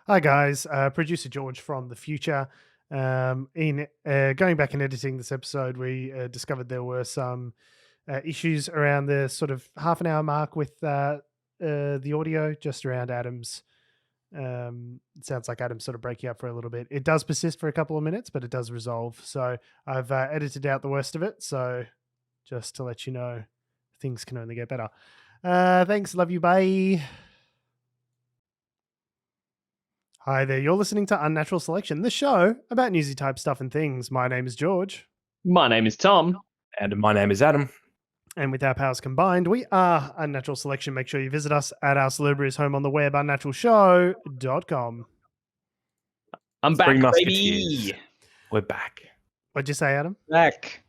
Hi guys, producer George from the future. In going back and editing this episode, we discovered there were some issues around the sort of half an hour mark with the audio, just around Adam's. It sounds like Adam's sort of breaking up for a little bit. It does persist for a couple of minutes, but it does resolve. So I've edited out the worst of it. So just to let you know, things can only get better. Thanks, love you, bye. Hi there, you're listening to Unnatural Selection, the show about newsy type stuff and things. My name is George. My name is Tom. And my name is Adam. And with our powers combined, we are Unnatural Selection. Make sure you visit us at our salubrious home on the web, unnaturalshow.com. I'm back, Musketeers. baby. We're back. What'd you say, Adam? Back.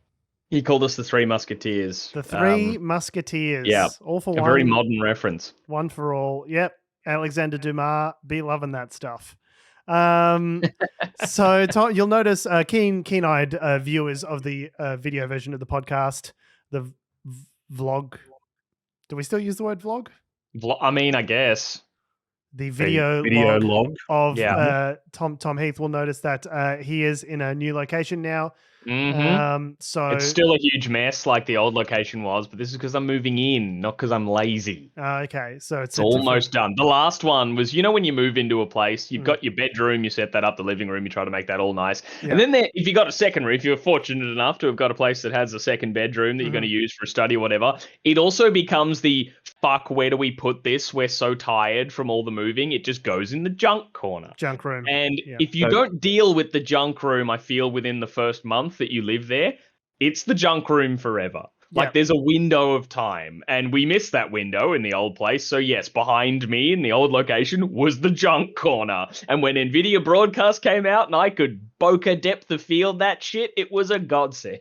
He called us the Three Musketeers. The Three Musketeers. Yeah. All for A one. very modern reference. One for all. Yep. Alexander Dumas, be loving that stuff. So Tom, you'll notice keen-eyed viewers of the video version of the podcast, the vlog. Do we still use the word vlog? I mean, I guess. The video log of Yeah. Tom Heath will notice that he is in a new location now. Mm-hmm. So It's still a huge mess like the old location was, but this is because I'm moving in, not because I'm lazy. Okay, so It's almost done. The last one was, when you move into a place, you've got your bedroom, you set that up, the living room, you try to make that all nice. Yeah. And then if you got a secondary, if you're fortunate enough to have got a place that has a second bedroom that you're going to use for a study or whatever, it also becomes the, fuck, where do we put this? We're so tired from all the moving. It just goes in the junk corner. Junk room. And if you don't deal with the junk room, I feel within the first month that you live there, it's the junk room forever. Like there's a window of time, and we missed that window in the old place. So yes, behind me in the old location was the junk corner. And when NVIDIA Broadcast came out and I could bokeh depth of field that shit, it was a godsend.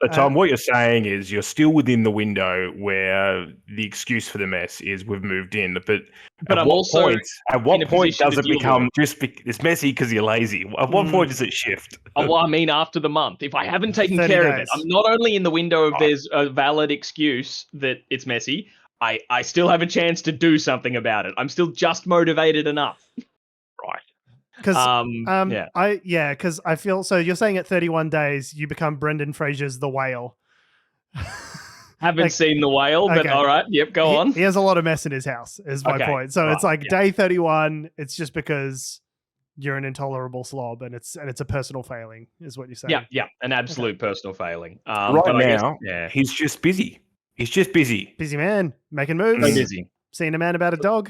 But Tom, what you're saying is you're still within the window where the excuse for the mess is we've moved in. But at what point does it become it's messy because you're lazy? At what point does it shift? Well, I mean, after the month, if I haven't taken care of it, I'm not only in the window of there's a valid excuse that it's messy, I still have a chance to do something about it. I'm still just motivated enough. Right. Because because I feel so. You're saying at 31 days you become Brendan Fraser's The Whale. Haven't seen The Whale, but all right. Yep, go on. He has a lot of mess in his house, is my point. So it's like day 31. It's just because you're an intolerable slob, and it's a personal failing, is what you're saying. Yeah, an absolute personal failing. He's just busy. He's just busy. Busy man, making moves. So busy. Seeing a man about a dog.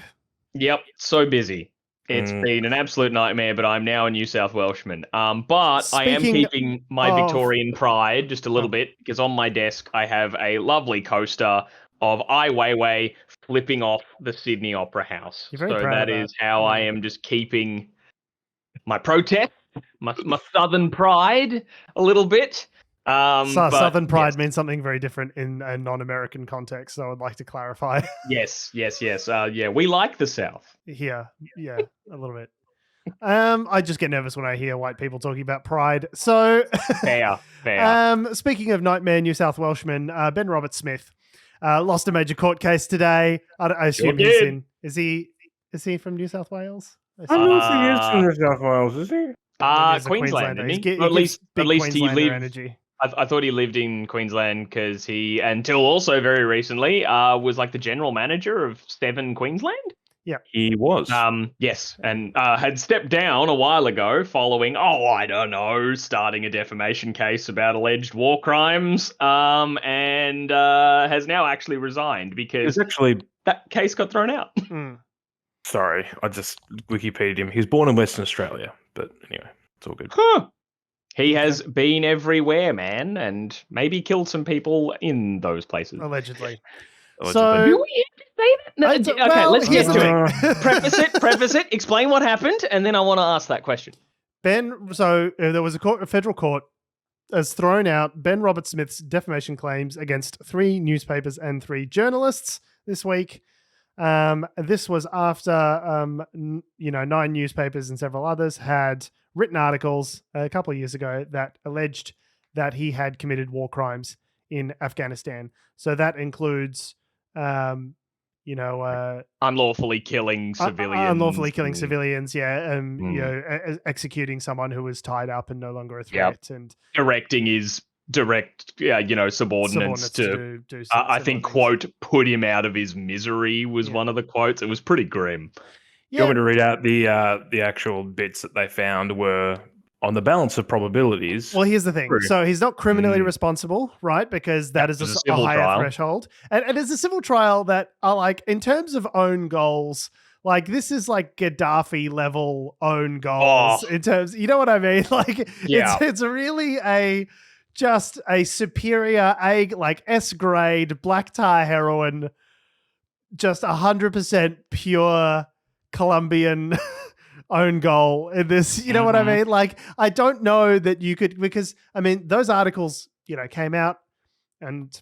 Yep, so busy. It's been an absolute nightmare, but I'm now a New South Welshman. But I am keeping my Victorian pride just a little bit, because on my desk I have a lovely coaster of Ai Weiwei flipping off the Sydney Opera House. You're very proud of that. Is how I am just keeping my protest, my southern pride a little bit. Southern pride means something very different in a non-American context, so I would like to clarify. Yes. We like the South. Yeah, a little bit. I just get nervous when I hear white people talking about pride. So fair. Speaking of nightmare New South Welshman, Ben Roberts-Smith lost a major court case today. I assume he's in. Is he from New South Wales? I don't think he is from New South Wales, is he? Queensland, isn't he? At least he lived. Energy. I thought he lived in Queensland because he, until also very recently, was like the general manager of Seven Queensland. Yeah, he was. Yes, and had stepped down a while ago following, starting a defamation case about alleged war crimes, and has now actually resigned because that case got thrown out. Sorry, I just Wikipedia'd him. He was born in Western Australia, but anyway, it's all good. He has been everywhere, man, and maybe killed some people in those places. Allegedly. So, do we have to say that? No, okay, let's get to it. Preface it. Explain what happened, and then I want to ask that question. So there was a federal court has thrown out Ben Roberts-Smith's defamation claims against 3 newspapers and 3 journalists this week. This was after 9 newspapers and several others had written articles a couple of years ago that alleged that he had committed war crimes in Afghanistan. So that includes, unlawfully killing civilians. Unlawfully killing civilians, executing someone who was tied up and no longer a threat, and directing his direct, subordinates to do I think, things. Quote, put him out of his misery was one of the quotes. It was pretty grim. You want me to read out the actual bits that they found were on the balance of probabilities? Well, here's the thing. So he's not criminally responsible, right? Because that is a higher threshold. And it's a civil trial that are like, in terms of own goals, like this is like Gaddafi level own goals in terms, you know what I mean? Like it's really just a superior like S grade black tar heroin, just 100% pure Colombian own goal in this, you know what I mean? Like, I don't know that you could, because I mean, those articles, came out and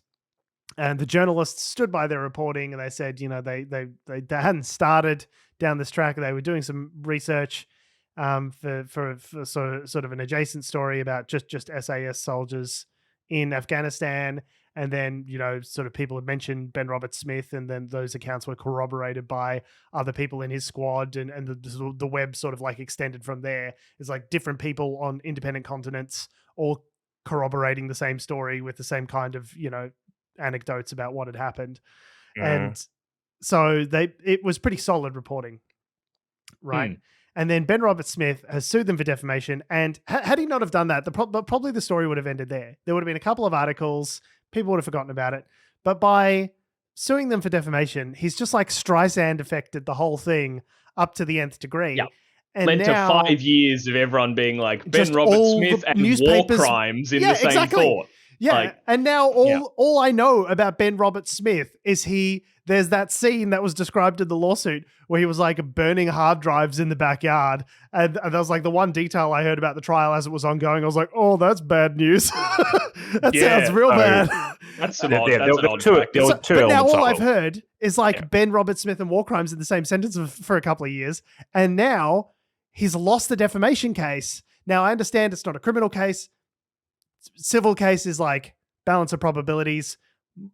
the journalists stood by their reporting and they said, they hadn't started down this track. They were doing some research for sort of an adjacent story about just SAS soldiers in Afghanistan. And then, sort of people had mentioned Ben Roberts-Smith, and then those accounts were corroborated by other people in his squad, and the web sort of like extended from there. It's like different people on independent continents all corroborating the same story with the same kind of, anecdotes about what had happened. And so it was pretty solid reporting, right? And then Ben Roberts-Smith has sued them for defamation. And had he not have done that, probably the story would have ended there. There would have been a couple of articles. People would have forgotten about it. But by suing them for defamation, he's just like Streisand affected the whole thing up to the nth degree. Yep. And led to 5 years of everyone being like Ben Roberts-Smith and war crimes in the same thought. Yeah, and now all I know about Ben Roberts-Smith is there's that scene that was described in the lawsuit where he was like burning hard drives in the backyard. And that was like the one detail I heard about the trial as it was ongoing. I was like, oh, that's bad news. That sounds real bad. That's an odd practice. But now all I've heard is like Ben Roberts-Smith and war crimes in the same sentence for a couple of years. And now he's lost the defamation case. Now I understand it's not a criminal case. Civil case is like balance of probabilities.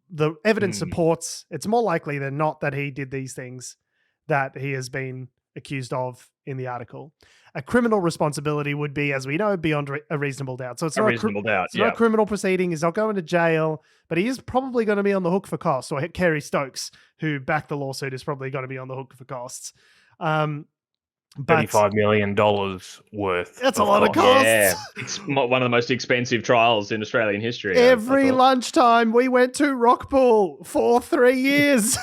The evidence supports it's more likely than not that he did these things that he has been accused of in the article. A criminal responsibility would be, as we know, beyond a reasonable doubt. So it's not not a criminal proceeding. He's not going to jail, but he is probably going to be on the hook for costs. Or Kerry Stokes, who backed the lawsuit, is probably going to be on the hook for costs. $35 million worth. That's a lot of costs. Yeah, it's one of the most expensive trials in Australian history. Every lunchtime we went to Rockpool for 3 years.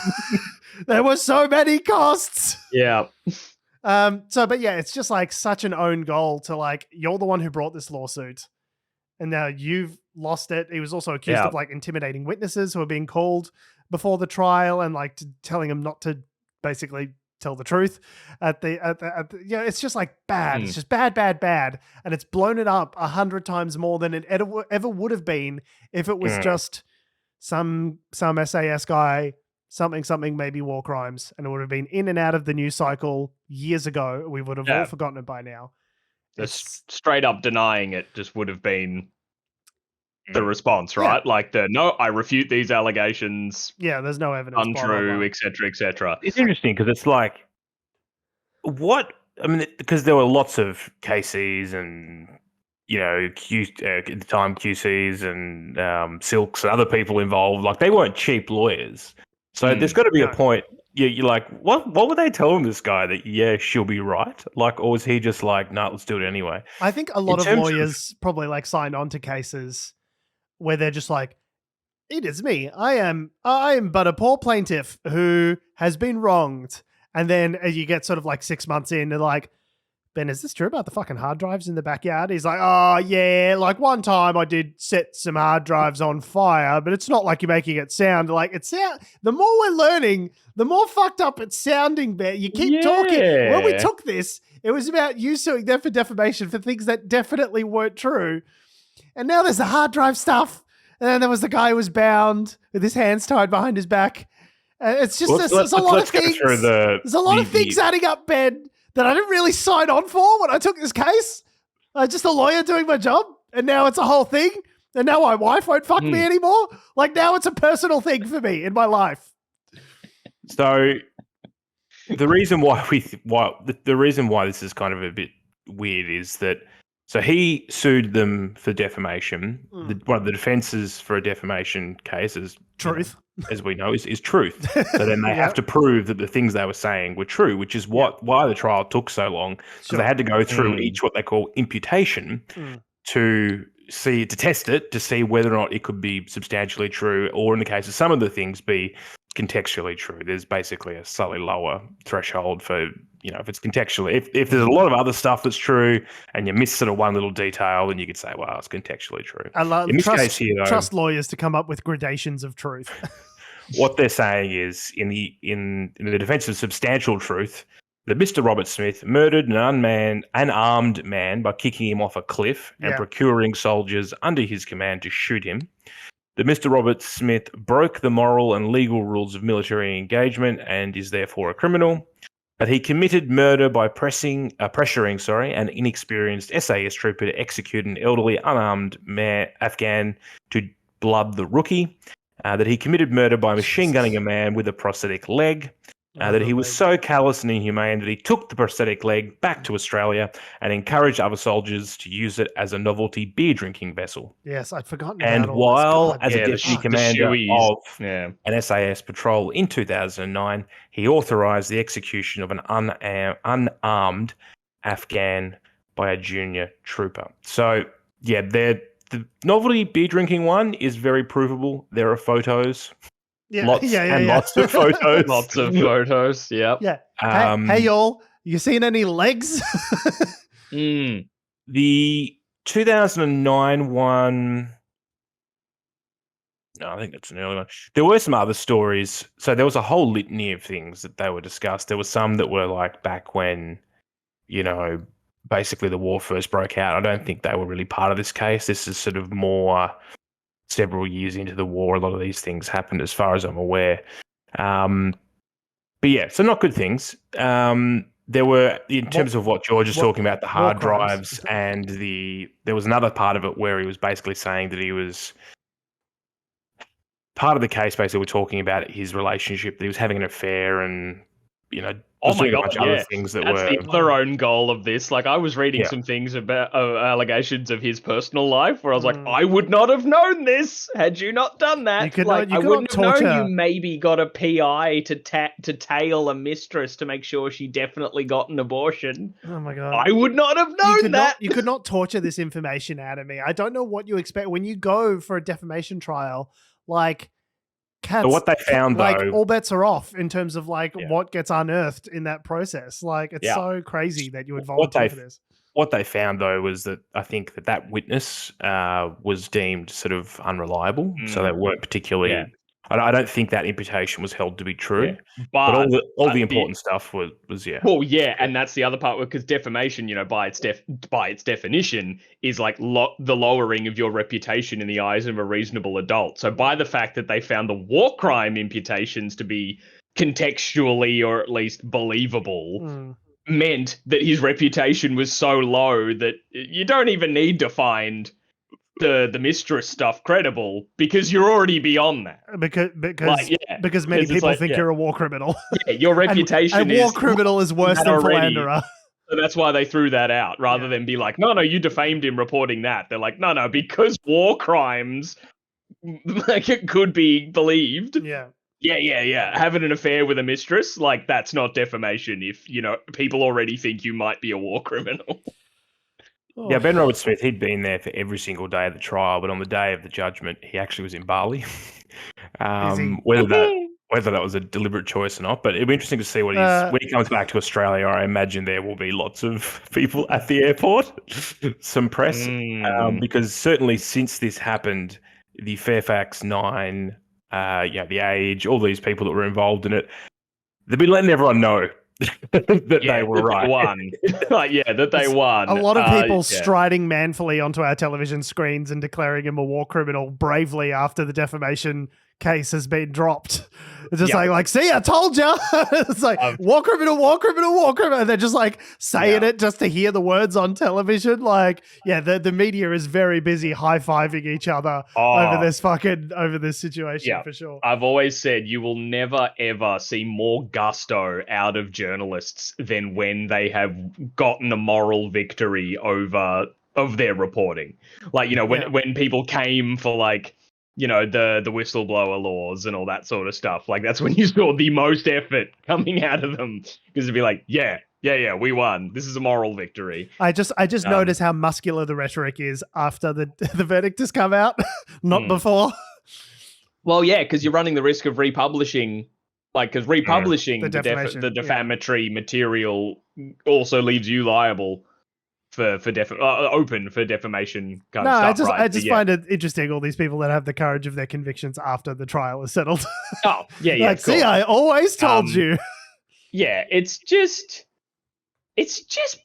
There were so many costs. Yeah. But it's just like such an own goal to like, you're the one who brought this lawsuit and now you've lost it. He was also accused of like intimidating witnesses who are being called before the trial and like telling them not to basically tell the truth at the it's just like bad. It's just bad. And it's blown it up 100 times more than it ever would have been if it was just some SAS guy, something, maybe war crimes. And it would have been in and out of the news cycle years ago. We would have all forgotten it by now. Just straight up denying it just would have been the response, right? Like I refute these allegations. Yeah, there's no evidence. Untrue, etc., etc. It's interesting because it's like, because there were lots of KCs and, at the time QCs and Silks and other people involved. Like, they weren't cheap lawyers. So there's got to be a point. You're like, what were they telling this guy that, she'll be right? Like, or was he just like, no, let's do it anyway? I think a lot of lawyers probably like signed on to cases where they're just like, it is me. I am but a poor plaintiff who has been wronged. And then you get sort of like 6 months in, they're like, Ben, is this true about the fucking hard drives in the backyard? He's like, oh yeah, like one time I did set some hard drives on fire, but it's not like you're making it sound like it's the more we're learning, the more fucked up it's sounding, Ben. You keep talking. When we took this, it was about you suing them for defamation for things that definitely weren't true. And now there's the hard drive stuff. And then there was the guy who was bound with his hands tied behind his back. It's just there's a lot of things. There's a lot of things adding up, Ben, that I didn't really sign on for when I took this case. I'm just a lawyer doing my job. And now it's a whole thing. And now my wife won't fuck me anymore. Like now it's a personal thing for me in my life. So the reason why this is kind of a bit weird is that he sued them for defamation. One of the defenses for a defamation case is truth, as we know, is truth. So then they have to prove that the things they were saying were true, which is why the trial took so long, because they had to go through each what they call imputation to test it, to see whether or not it could be substantially true, or in the case of some of the things, be contextually true. There's basically a slightly lower threshold for, if it's contextually. If there's a lot of other stuff that's true and you miss sort of one little detail, then you could say, well, it's contextually true. I love in this case here, though, trust lawyers to come up with gradations of truth. What they're saying is, in the defense of substantial truth, that Mr. Robert Smith murdered an unarmed man by kicking him off a cliff and procuring soldiers under his command to shoot him. That Mr. Robert Smith broke the moral and legal rules of military engagement and is therefore a criminal. That he committed murder by pressuring an inexperienced SAS trooper to execute an elderly unarmed Afghan to blood the rookie. That he committed murder by machine gunning a man with a prosthetic leg. That he was so callous and inhumane that he took the prosthetic leg back to Australia and encouraged other soldiers to use it as a novelty beer drinking vessel. Yes, I'd forgotten and about while as a deputy commander of an SAS patrol in 2009, he authorised the execution of an unarmed Afghan by a junior trooper. So, the novelty beer drinking one is very provable. There are photos. Lots of photos. Lots of photos, yep. Yeah. Hey, y'all, you seen any legs? The 2009 one, no, I think that's an early one. There were some other stories. So there was a whole litany of things that they were discussed. There were some that were like back when, basically the war first broke out. I don't think they were really part of this case. This is sort of more several years into the war. A lot of these things happened as far as I'm aware. But yeah, so not good things. There were, in terms of what George is talking about, the hard drives, and there was another part of it where he was basically saying that he was part of the case. Basically, we're talking about his relationship, that he was having an affair, and oh my God, other things that that's the other own goal of this. Like, I was reading some things about allegations of his personal life where I was like, I would not have known this had you not done that. I wouldn't have known you maybe got a PI to tail a mistress to make sure she definitely got an abortion. Oh my God. I would not have known that. You could not torture this information out of me. I don't know what you expect when you go for a defamation trial. Like, so what they found, though, all bets are off in terms of what gets unearthed in that process. Like, it's so crazy that you would volunteer for this. What they found, though, was that I think that witness was deemed sort of unreliable, so they weren't particularly. Yeah. I don't think that imputation was held to be true, but all the important stuff was. Well, yeah, and that's the other part, because defamation, by its definition, is like the lowering of your reputation in the eyes of a reasonable adult. So by the fact that they found the war crime imputations to be contextually or at least believable, meant that his reputation was so low that you don't even need to find the mistress stuff credible, because you're already beyond that. Because many people think you're a war criminal. Yeah, your reputation is war criminal is worse than philanderer. So that's why they threw that out, rather than be like, no, you defamed him reporting that. They're like, no, because war crimes, it could be believed. Yeah. Having an affair with a mistress, that's not defamation if, people already think you might be a war criminal. Yeah, Ben Robert Smith, he'd been there for every single day of the trial, but on the day of the judgment, he actually was in Bali. Whether that was a deliberate choice or not, but it'd be interesting to see when he comes back to Australia. I imagine there will be lots of people at the airport, some press, because certainly since this happened, the Fairfax 9, the Age, all these people that were involved in it, they've been letting everyone know that they were right. That they won. A lot of people striding manfully onto our television screens and declaring him a war criminal bravely after the defamation case has been dropped. It's just like, see, I told you. It's like, war criminal, and they're just like saying it just to hear the words on television. Like, the media is very busy high-fiving each other over this situation for sure. I've always said you will never ever see more gusto out of journalists than when they have gotten a moral victory of their reporting. Like, when people came for like, the whistleblower laws and all that sort of stuff. Like, that's when you saw the most effort coming out of them, because it'd be like, we won. This is a moral victory. I just noticed how muscular the rhetoric is after the verdict has come out, not before. Well, yeah, because you're running the risk of republishing, because republishing the defamatory material also leaves you liable for open for defamation kind of stuff. I just find it interesting, all these people that have the courage of their convictions after the trial is settled. Oh, yeah. Like, see, I always told you. Yeah, it's just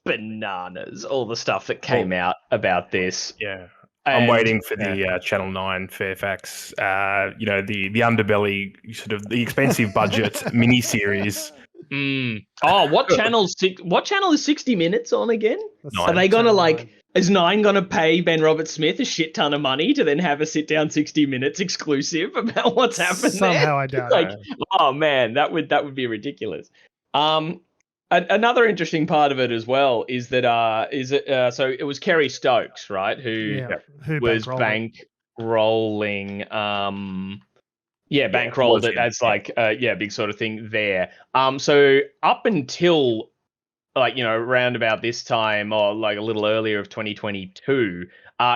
bananas, all the stuff that came out about this. Yeah. I'm waiting for the Channel 9 Fairfax, the underbelly, sort of the expensive budget miniseries. What channel is 60 Minutes on again? Are they gonna is 9 gonna pay Ben Roberts-Smith a shit ton of money to then have a sit down 60 Minutes exclusive about what's happened Somehow I doubt it. Oh man, that would be ridiculous. Another interesting part of it as well is that so it was Kerry Stokes, right, who was bankrolling bankrolled it as big sort of thing there. So up until around about this time, or like a little earlier of 2022,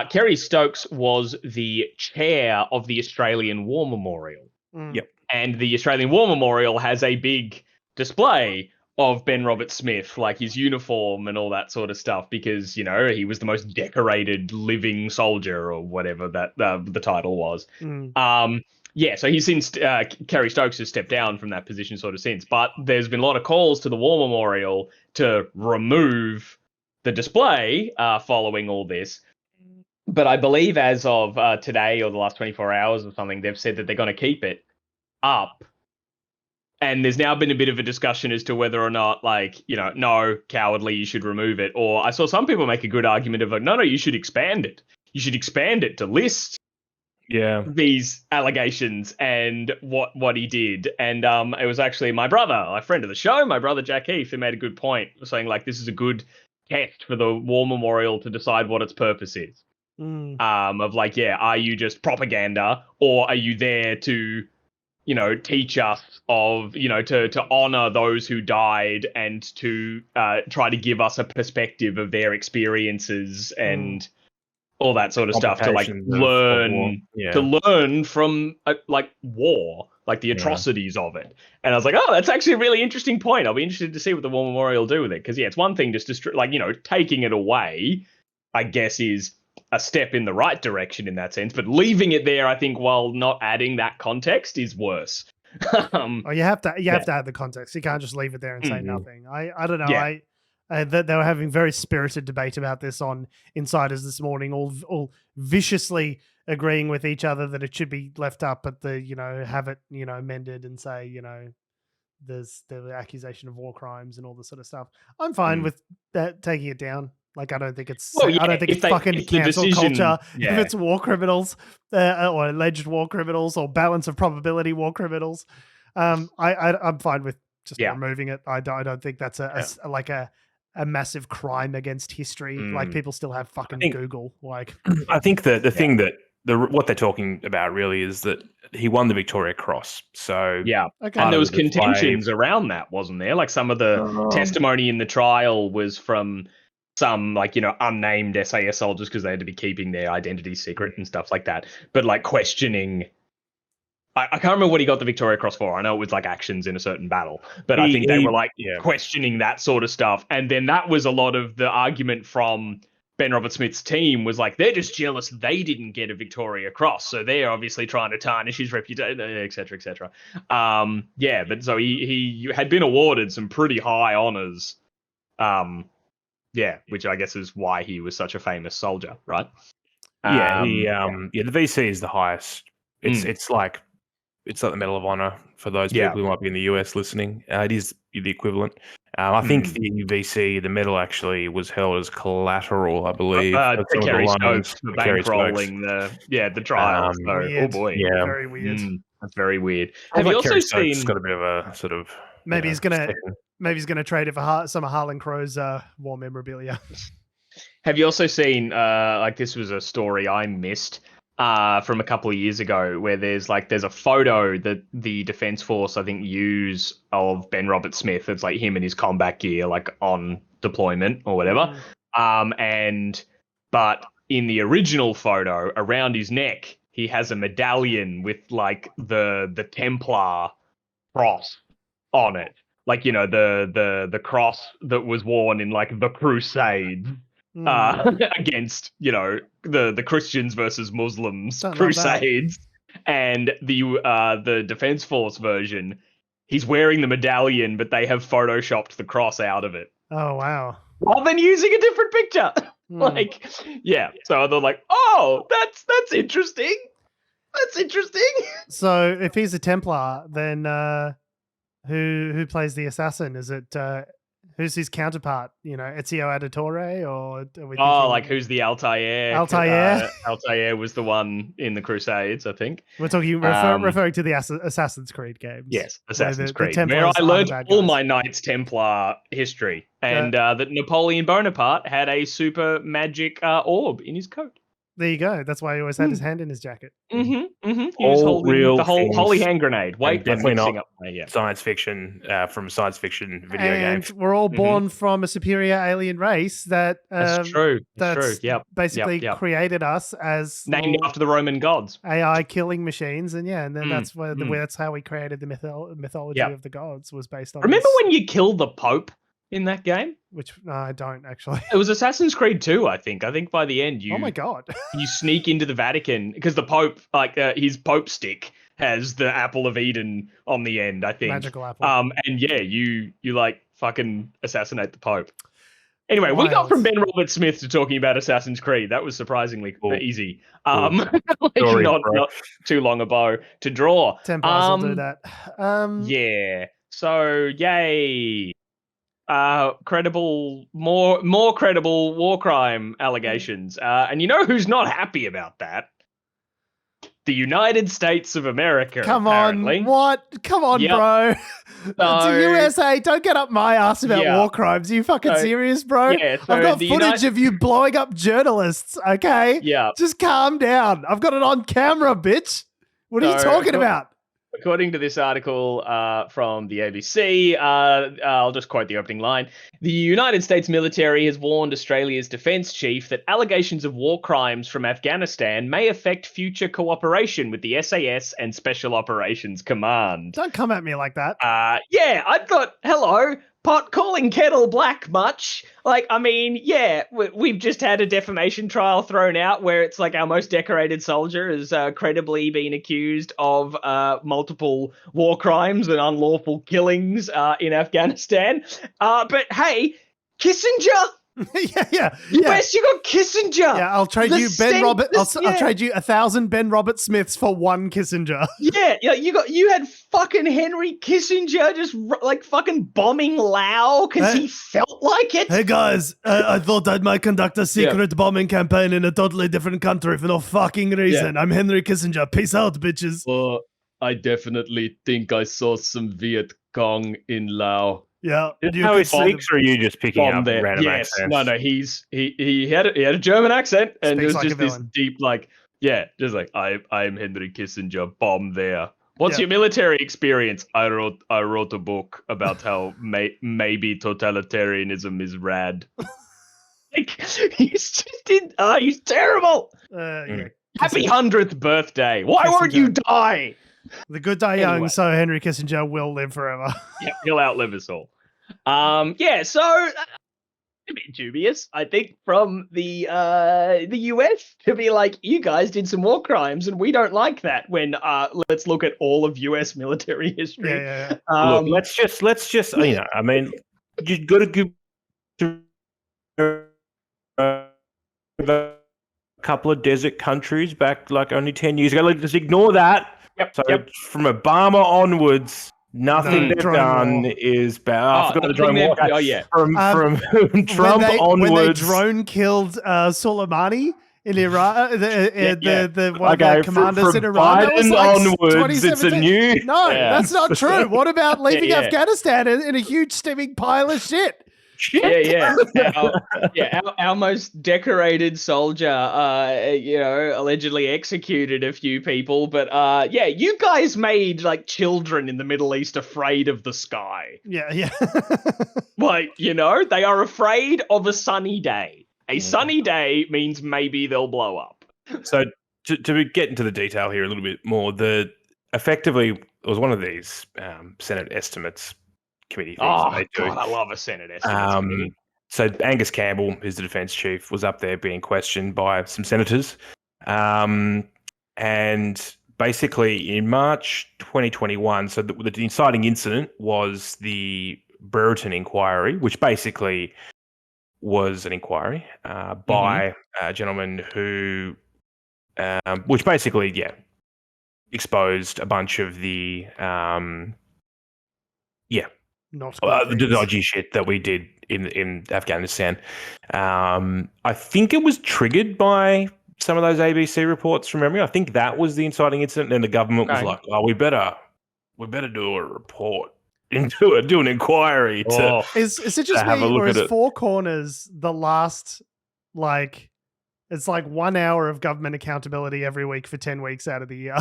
Kerry Stokes was the chair of the Australian War Memorial. Yep. And the Australian War Memorial has a big display of Ben Roberts-Smith, like his uniform and all that sort of stuff, because, he was the most decorated living soldier, or whatever that the title was. So he's since, Kerry Stokes has stepped down from that position sort of since, but there's been a lot of calls to the War Memorial to remove the display following all this. But I believe as of today, or the last 24 hours or something, they've said that they're going to keep it up. And there's now been a bit of a discussion as to whether or not, no, cowardly, you should remove it. Or I saw some people make a good argument of, no, you should expand it. You should expand it to list these allegations and what he did. And it was actually my brother, a friend of the show, my brother Jack Heath, who made a good point, saying, this is a good test for the War Memorial to decide what its purpose is. Are you just propaganda, or are you there to teach us of, to honor those who died, and to try to give us a perspective of their experiences and all that sort of stuff, to learn from war, the atrocities of it. And I was like, oh, that's actually a really interesting point. I'll be interested to see what the War Memorial do with it. Because it's one thing just to taking it away, I guess, is a step in the right direction in that sense, but leaving it there, I think, while not adding that context, is worse. You have to add the context. You can't just leave it there and say nothing. I don't know. They were having very spirited debate about this on Insiders this morning, all viciously agreeing with each other that it should be left up, but have it amended and say there's the accusation of war crimes and all this sort of stuff. I'm fine with that, taking it down. I don't think it's fucking cancel culture. If it's war criminals or alleged war criminals or balance of probability war criminals, I'm fine with just removing it. I don't think that's a massive crime against history. People still have fucking Google. I think the thing that what they're talking about really is that he won the Victoria Cross. So and there was contentions around that, wasn't there? Some of the testimony in the trial was from some unnamed SAS soldiers, because they had to be keeping their identity secret and stuff like that. But questioning, I can't remember what he got the Victoria Cross for. I know it was actions in a certain battle, but I think they were questioning that sort of stuff. And then that was a lot of the argument from Ben Roberts-Smith's team, was they're just jealous they didn't get a Victoria Cross, so they're obviously trying to tarnish his reputation, etc., etc. But so he had been awarded some pretty high honors. Which I guess is why he was such a famous soldier, right? The VC is the highest. It's it's like the Medal of Honor for those people who might be in the US listening. It is the equivalent. I think the VC, the medal actually was held as collateral, I believe. To Kerry Stokes for bankrolling the trial. Oh boy, yeah, very weird. That's very weird. Have you also seen? Got a bit of a sort of maybe he's gonna trade it for some of Harlan Crow's war memorabilia. Have you also seen like this was a story I missed from a couple of years ago where there's a photo that the Defence Force I think use of Ben Roberts-Smith. It's like him in his combat gear like on deployment or whatever. But in the original photo around his neck he has a medallion with like the Templar cross on it. Like, you know, the cross that was worn in like the Crusades. Against, you know, the Christians versus Muslims crusades, and the Defence Force version, he's wearing the medallion, but they have photoshopped the cross out of it. Oh wow! Rather than using a different picture, So they're like, oh, that's interesting. That's interesting. So if he's a Templar, then who plays the assassin? Is it? Who's his counterpart? You know, Ezio Auditore, or like who's the Altair? Altair. Altair was the one in the Crusades, I think. We're talking referring to the Assassin's Creed games. Yes, Assassin's Creed. Where I learned all my Knights Templar history, and that Napoleon Bonaparte had a super magic orb in his coat. There you go. That's why he always had his hand in his jacket. He was holding the whole holy hand grenade. Wait, definitely not science fiction from science fiction video games. We're all born from a superior alien race that's true. Yep. Basically created us as named after the Roman gods, AI killing machines, and then that's where that's how we created the mythology of the gods was based on. Remember when you killed the Pope in that game? Which I don't actually. It was Assassin's Creed 2, I think. I think by the end you. Oh my god! You sneak into the Vatican because the Pope, his Pope stick has the apple of Eden on the end. I think magical apple. And you like fucking assassinate the Pope. Anyway, we got from Ben Roberts-Smith to talking about Assassin's Creed. That was surprisingly easy. Not too long a bow to draw. Templars will do that. Yeah. So yay. More credible war crime allegations. And you know who's not happy about that? The United States of America. Come apparently. On, what? Come on, bro. It's the USA. Don't get up my ass about war crimes. Are you fucking serious, bro? Yeah, I've got footage of you blowing up journalists, okay? Yeah. Just calm down. I've got it on camera, bitch. What are you talking about? According to this article from the ABC, I'll just quote the opening line. The United States military has warned Australia's defence chief that allegations of war crimes from Afghanistan may affect future cooperation with the SAS and Special Operations Command. Don't come at me like that. I thought, hello, pot calling kettle black much? Like, I mean, we've just had a defamation trial thrown out where it's like our most decorated soldier has credibly been accused of multiple war crimes and unlawful killings in Afghanistan. But hey, Kissinger? US, you got Kissinger. Yeah, I'll trade you Ben Robert. I'll trade you 1,000 Ben Roberts-Smiths for one Kissinger. You had fucking Henry Kissinger just like fucking bombing Laos because he felt like it. Hey guys, I thought I might conduct a secret bombing campaign in a totally different country for no fucking reason. I'm Henry Kissinger. Peace out, bitches. I definitely think I saw some Viet Cong in Laos. Yeah. How he speaks, or are you just picking up random accents? No, he had a German accent, and Speaks it was like just this deep, just like I'm Henry Kissinger, bomb there. What's your military experience? I wrote a book about how maybe totalitarianism is rad. He's terrible. Happy 100th birthday. Why won't you die? The good die young, so Henry Kissinger will live forever. Yeah, he'll outlive us all. So a bit dubious, I think, from the US to be like, you guys did some war crimes, and we don't like that. When let's look at all of US military history. Look, let's just I mean, you got to give a couple of desert countries back like only 10 years ago. Like, just ignore that. So from Obama onwards, nothing they've done war. is bad. I forgot the drone war. Oh, yeah. From Trump onwards. When they drone killed Soleimani in Iran, one of the commanders in Iran, that was like onwards, it's a new... No, that's not true. What about leaving Afghanistan in a huge steaming pile of shit? Our most decorated soldier, allegedly executed a few people, but you guys made like children in the Middle East afraid of the sky. Yeah. Like, they are afraid of a sunny day. A sunny day means maybe they'll blow up. So to get into the detail here a little bit more, effectively it was one of these Senate estimates committee things. Oh, God, I love a Senate estimates committee. So Angus Campbell, who's the defence chief, was up there being questioned by some senators. And basically in March 2021, so the inciting incident was the Brereton inquiry, which basically was an inquiry by a gentleman who, which basically, exposed a bunch of the the dodgy shit that we did in Afghanistan. I think it was triggered by some of those ABC reports from memory. I think that was the inciting incident, and the government was like, "Oh, we better do a report and do an inquiry to." Is it just me, or is Four Corners the last It's like 1 hour of government accountability every week for 10 weeks out of the year.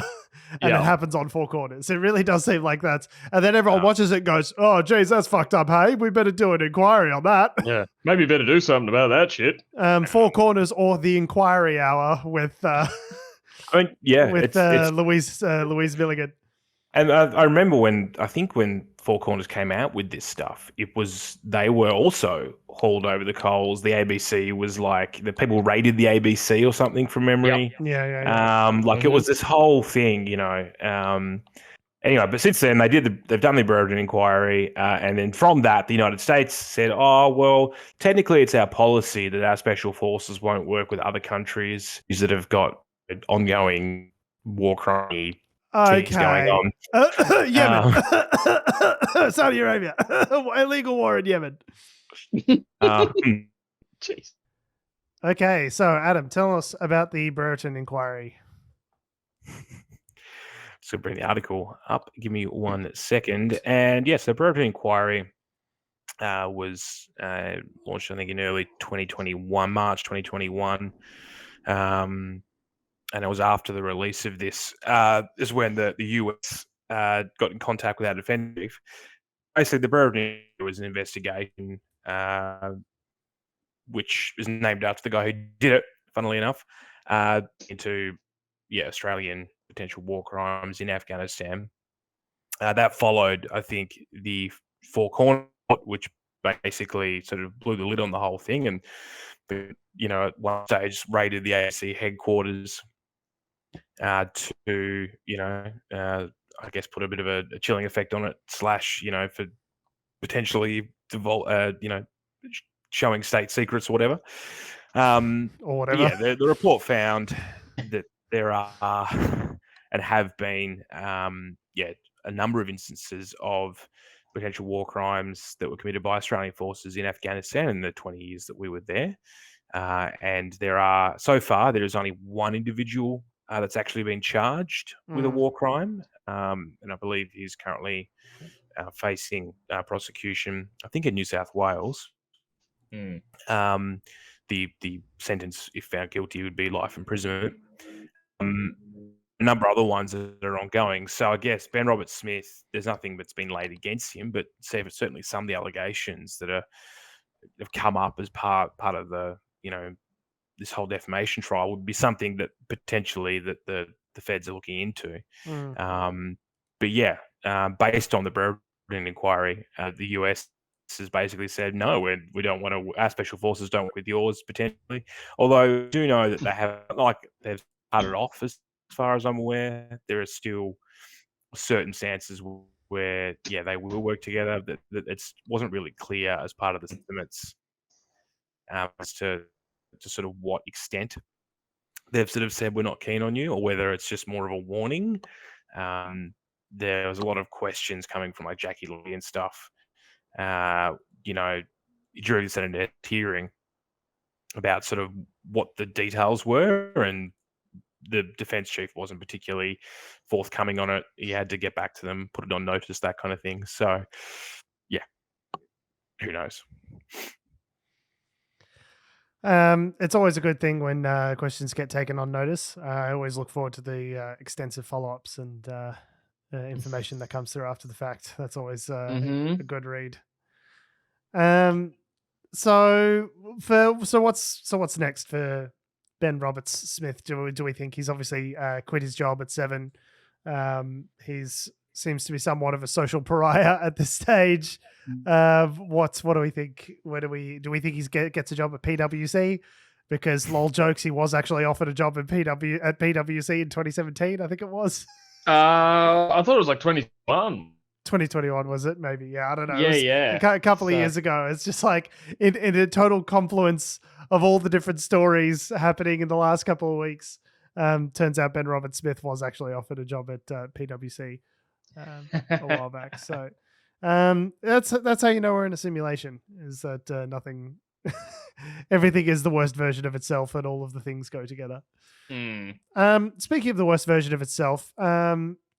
And it happens on Four Corners. It really does seem like that. And then everyone watches it and goes, oh, geez, that's fucked up, hey? We better do an inquiry on that. Yeah, maybe better do something about that shit. Four Corners or the Inquiry Hour with Louise Milligan. And I remember when Four Corners came out with this stuff, they were also hauled over the coals. The ABC was like, the people raided the ABC or something from memory. Yep. Yeah. It was this whole thing, Anyway, but since then they've done the Brereton inquiry, and then from that, the United States said, "Oh, well, technically it's our policy that our special forces won't work with other countries that have got ongoing war crime." Things going on. Yemen. Saudi Arabia. Illegal war in Yemen. Jeez. Okay, so Adam, tell us about the Brereton inquiry. So bring the article up. Give me 1 second. And yes, the Brereton inquiry was launched, I think, in early 2021, March 2021. And it was after the release of this, is when the US got in contact with our defense chief. Basically, the Brereton was an investigation, which is named after the guy who did it, funnily enough, into Australian potential war crimes in Afghanistan. That followed, I think, the Four Corners, which basically sort of blew the lid on the whole thing, and at one stage raided the ANC headquarters. To I guess put a bit of a chilling effect on it, / for potentially showing state secrets or whatever. Or whatever. Yeah, the report found that there are and have been a number of instances of potential war crimes that were committed by Australian forces in Afghanistan in the 20 years that we were there. And there is only one individual that's actually been charged with a war crime. And I believe he's currently facing prosecution, I think in New South Wales. The sentence, if found guilty, would be life imprisonment. A number of other ones that are ongoing. So I guess Ben Roberts-Smith, there's nothing that's been laid against him, but certainly some of the allegations that have come up as part of the this whole defamation trial would be something that potentially that the feds are looking into. Based on the Brereton inquiry, the US has basically said no, we don't want to. Our special forces don't work with yours potentially. Although I do know that they've started off as far as I'm aware. There are still certain stances where they will work together. That it wasn't really clear as part of the estimates as to sort of what extent they've sort of said we're not keen on you, or whether it's just more of a warning. There was a lot of questions coming from like Jackie Lee and stuff, during the Senate hearing about sort of what the details were, and the defense chief wasn't particularly forthcoming on it. He had to get back to them, put it on notice, that kind of thing. So, yeah, who knows? It's always a good thing when questions get taken on notice. I always look forward to the extensive follow-ups and information that comes through after the fact. That's always a good read. So what's next for Ben Roberts-Smith? Do we think he's obviously quit his job at Seven? He's seems to be somewhat of a social pariah at this stage. What do we think? Do we think he gets a job at PwC? Because lol jokes, he was actually offered a job at PwC in 2017, I think it was. I thought it was like 2021. 2021 was it? Maybe. Yeah, I don't know. Yeah. A couple of years ago. It's just like in a total confluence of all the different stories happening in the last couple of weeks. Turns out Ben Roberts-Smith was actually offered a job at PwC a while back. So that's how you know we're in a simulation, is that nothing, everything is the worst version of itself and all of the things go together. Speaking of the worst version of itself,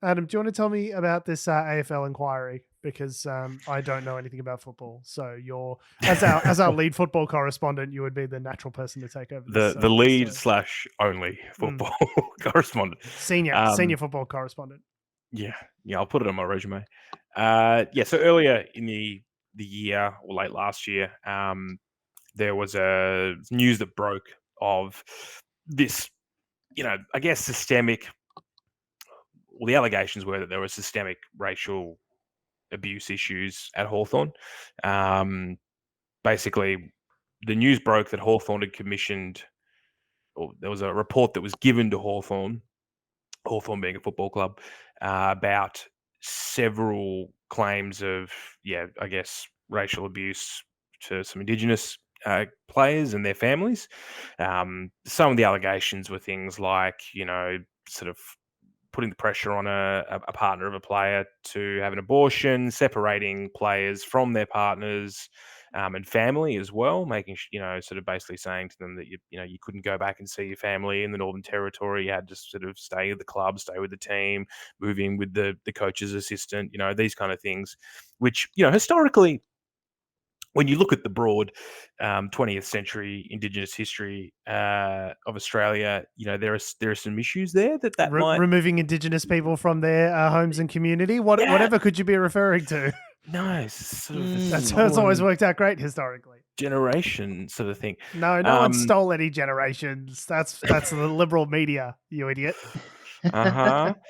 Adam, do you want to tell me about this AFL inquiry? Because I don't know anything about football. So you're, as our lead football correspondent, you would be the natural person to take over this. The lead / only football correspondent. Senior football correspondent. Yeah, I'll put it on my resume. So earlier in the year, or late last year, there was a news that broke of this, I guess systemic. Well, the allegations were that there were systemic racial abuse issues at Hawthorn. Basically, the news broke that Hawthorn had commissioned, or there was a report that was given to Hawthorn being a football club, about several claims of, I guess, racial abuse to some Indigenous players and their families. Some of the allegations were things like, sort of putting the pressure on a partner of a player to have an abortion, separating players from their partners and family as well, making sort of basically saying to them that you couldn't go back and see your family in the Northern Territory. You had to sort of stay at the club, stay with the team, move in with the coach's assistant. These kind of things, which historically, when you look at the broad 20th century Indigenous history of Australia, there are some issues there that might... removing Indigenous people from their homes and community. Whatever could you be referring to? No, sort of that's always worked out great historically. Generation sort of thing. No one stole any generations. That's the liberal media, you idiot. Mainstream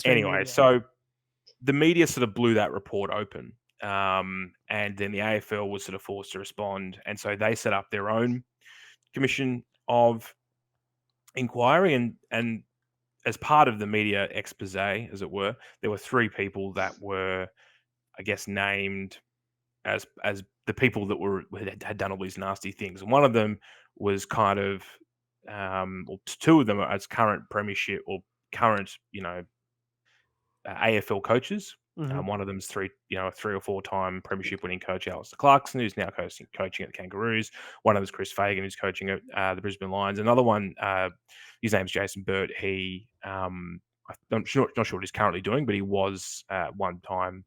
anyway, media. So the media sort of blew that report open. And then the AFL was sort of forced to respond, and so they set up their own commission of inquiry, and as part of the media expose, as it were, there were 3 people that were, I guess, named as the people that had done all these nasty things, and one of them was kind of, well, 2 of them are as current premiership or current, AFL coaches. One of them's 3 or 4-time premiership winning coach Alistair Clarkson, who's now coaching at the Kangaroos. One of them is Chris Fagan, who's coaching at the Brisbane Lions. Another one, his name's Jason Burt. He, I'm not sure what he's currently doing, but he was one time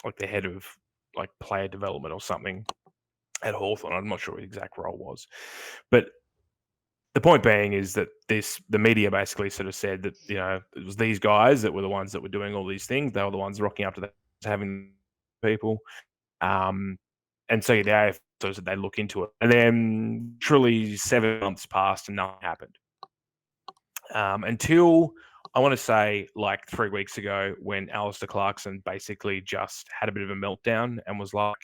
like the head of like player development or something at Hawthorn. I'm not sure what his exact role was, but the point being is that the media basically sort of said that, it was these guys that were the ones that were doing all these things. They were the ones rocking up to having people. And so the AFL said they look into it. And then truly 7 months passed and nothing happened. Until, I want to say, like 3 weeks ago, when Alistair Clarkson basically just had a bit of a meltdown and was like,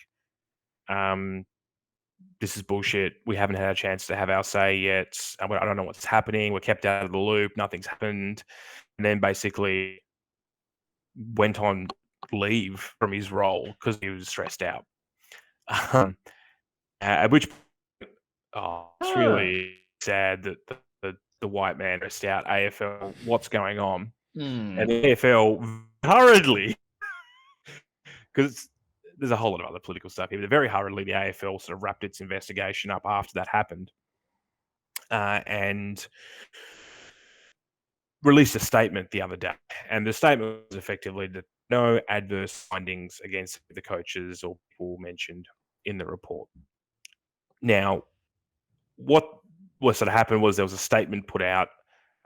this is bullshit. We haven't had a chance to have our say yet. I don't know what's happening. We're kept out of the loop. Nothing's happened. And then basically went on leave from his role because he was stressed out. At which point, it's really sad that the white man stressed out. AFL, what's going on? And the AFL hurriedly, because there's a whole lot of other political stuff here, but very hurriedly the AFL sort of wrapped its investigation up after that happened and released a statement the other day. And the statement was effectively that no adverse findings against the coaches or people mentioned in the report. Now, what sort of happened was there was a statement put out.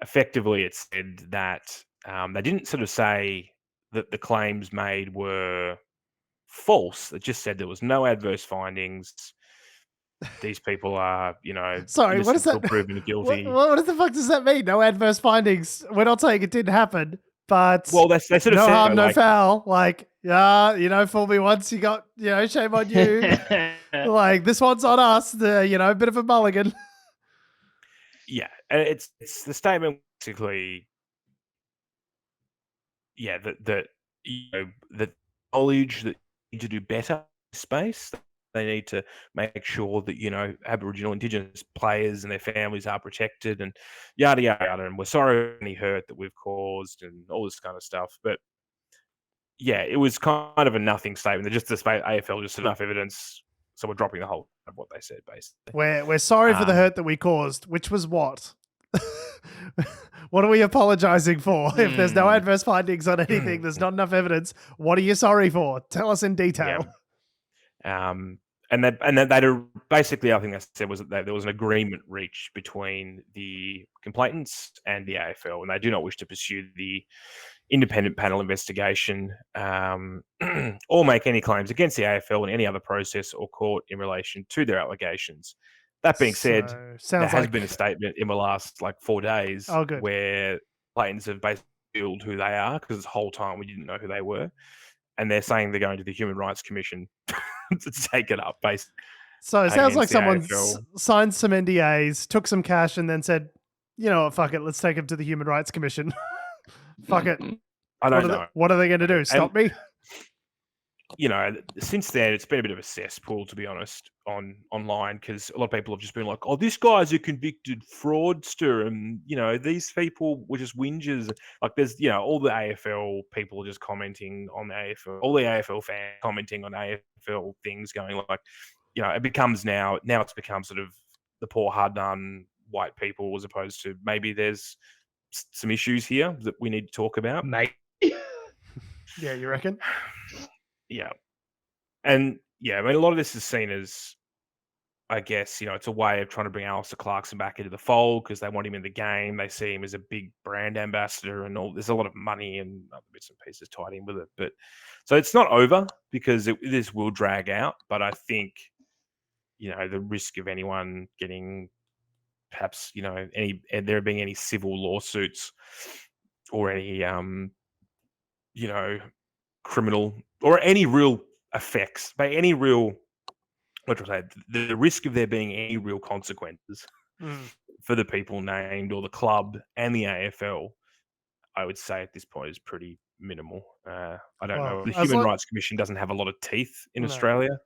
Effectively, it said that they didn't sort of say that the claims made were false. It just said there was no adverse findings. These people are, sorry, what is that? Proven guilty. What the fuck does that mean? No adverse findings. We're not saying it didn't happen, but they sort of no said, harm, no foul. Like, fool me once, you got, shame on you. Like, this one's on us. The, bit of a mulligan. Yeah, and it's the statement basically. Yeah, that the knowledge that you need to do better in space. They need to make sure that, Aboriginal Indigenous players and their families are protected and yada, yada, yada. And we're sorry for any hurt that we've caused and all this kind of stuff. But, yeah, it was kind of a nothing statement. They're just the AFL, just enough evidence. So we're dropping the whole of what they said, basically. We're sorry for the hurt that we caused, which was what? What are we apologizing for? If there's no adverse findings on anything, there's not enough evidence. What are you sorry for? Tell us in detail. Yeah. And that basically, I think they said was that there was an agreement reached between the complainants and the AFL, and they do not wish to pursue the independent panel investigation or make any claims against the AFL in any other process or court in relation to their allegations. That being said, there has been a statement in the last 4 days where complainants have basically revealed who they are, because this whole time we didn't know who they were. And they're saying they're going to the Human Rights Commission to take it up. Basically. So it sounds like someone signed some NDAs, took some cash, and then said, you know what, fuck it, let's take them to the Human Rights Commission. Fuck it. I don't know. What are they going to do? Stop me? Since then, it's been a bit of a cesspool, to be honest, online, because a lot of people have just been like, oh, this guy's a convicted fraudster, and, these people were just whingers. Like, there's, all the AFL people just commenting on the AFL, all the AFL fans commenting on AFL things, going like, it becomes now it's become sort of the poor, hard-done white people, as opposed to maybe there's some issues here that we need to talk about. Mate. Yeah, you reckon? Yeah. And a lot of this is seen as, I guess, it's a way of trying to bring Alistair Clarkson back into the fold because they want him in the game. They see him as a big brand ambassador and all. There's a lot of money and other bits and pieces tied in with it. But so it's not over because this will drag out. But I think, the risk of anyone getting perhaps, there being any civil lawsuits or any, criminal or any real effects, by any real, the risk of there being any real consequences for the people named or the club and the AFL, I would say at this point is pretty minimal. I don't know. The Human Rights Commission doesn't have a lot of teeth in Australia.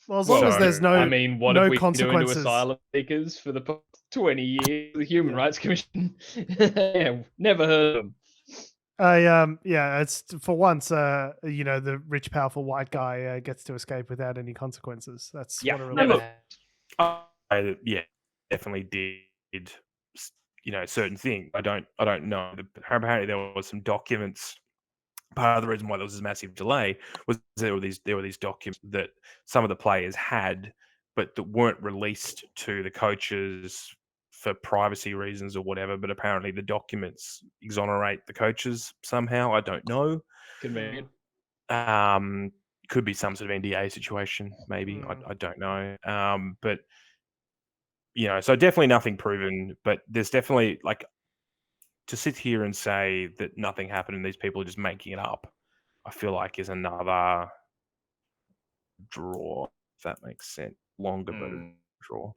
Well, as long as there's no, what no have we consequences. Doing to asylum seekers for the past 20 years? The Human Rights Commission, never heard of them. It's for once, the rich, powerful white guy gets to escape without any consequences. That's what it really definitely did, certain things. I don't know. Apparently there was some documents. Part of the reason why there was this massive delay was there were these documents that some of the players had, but that weren't released to the coaches for privacy reasons or whatever, but apparently the documents exonerate the coaches somehow. I don't know. Convenient. Could be some sort of NDA situation, maybe. I don't know. But so definitely nothing proven, but there's definitely to sit here and say that nothing happened and these people are just making it up, I feel like is another draw, if that makes sense. Longer, but a draw.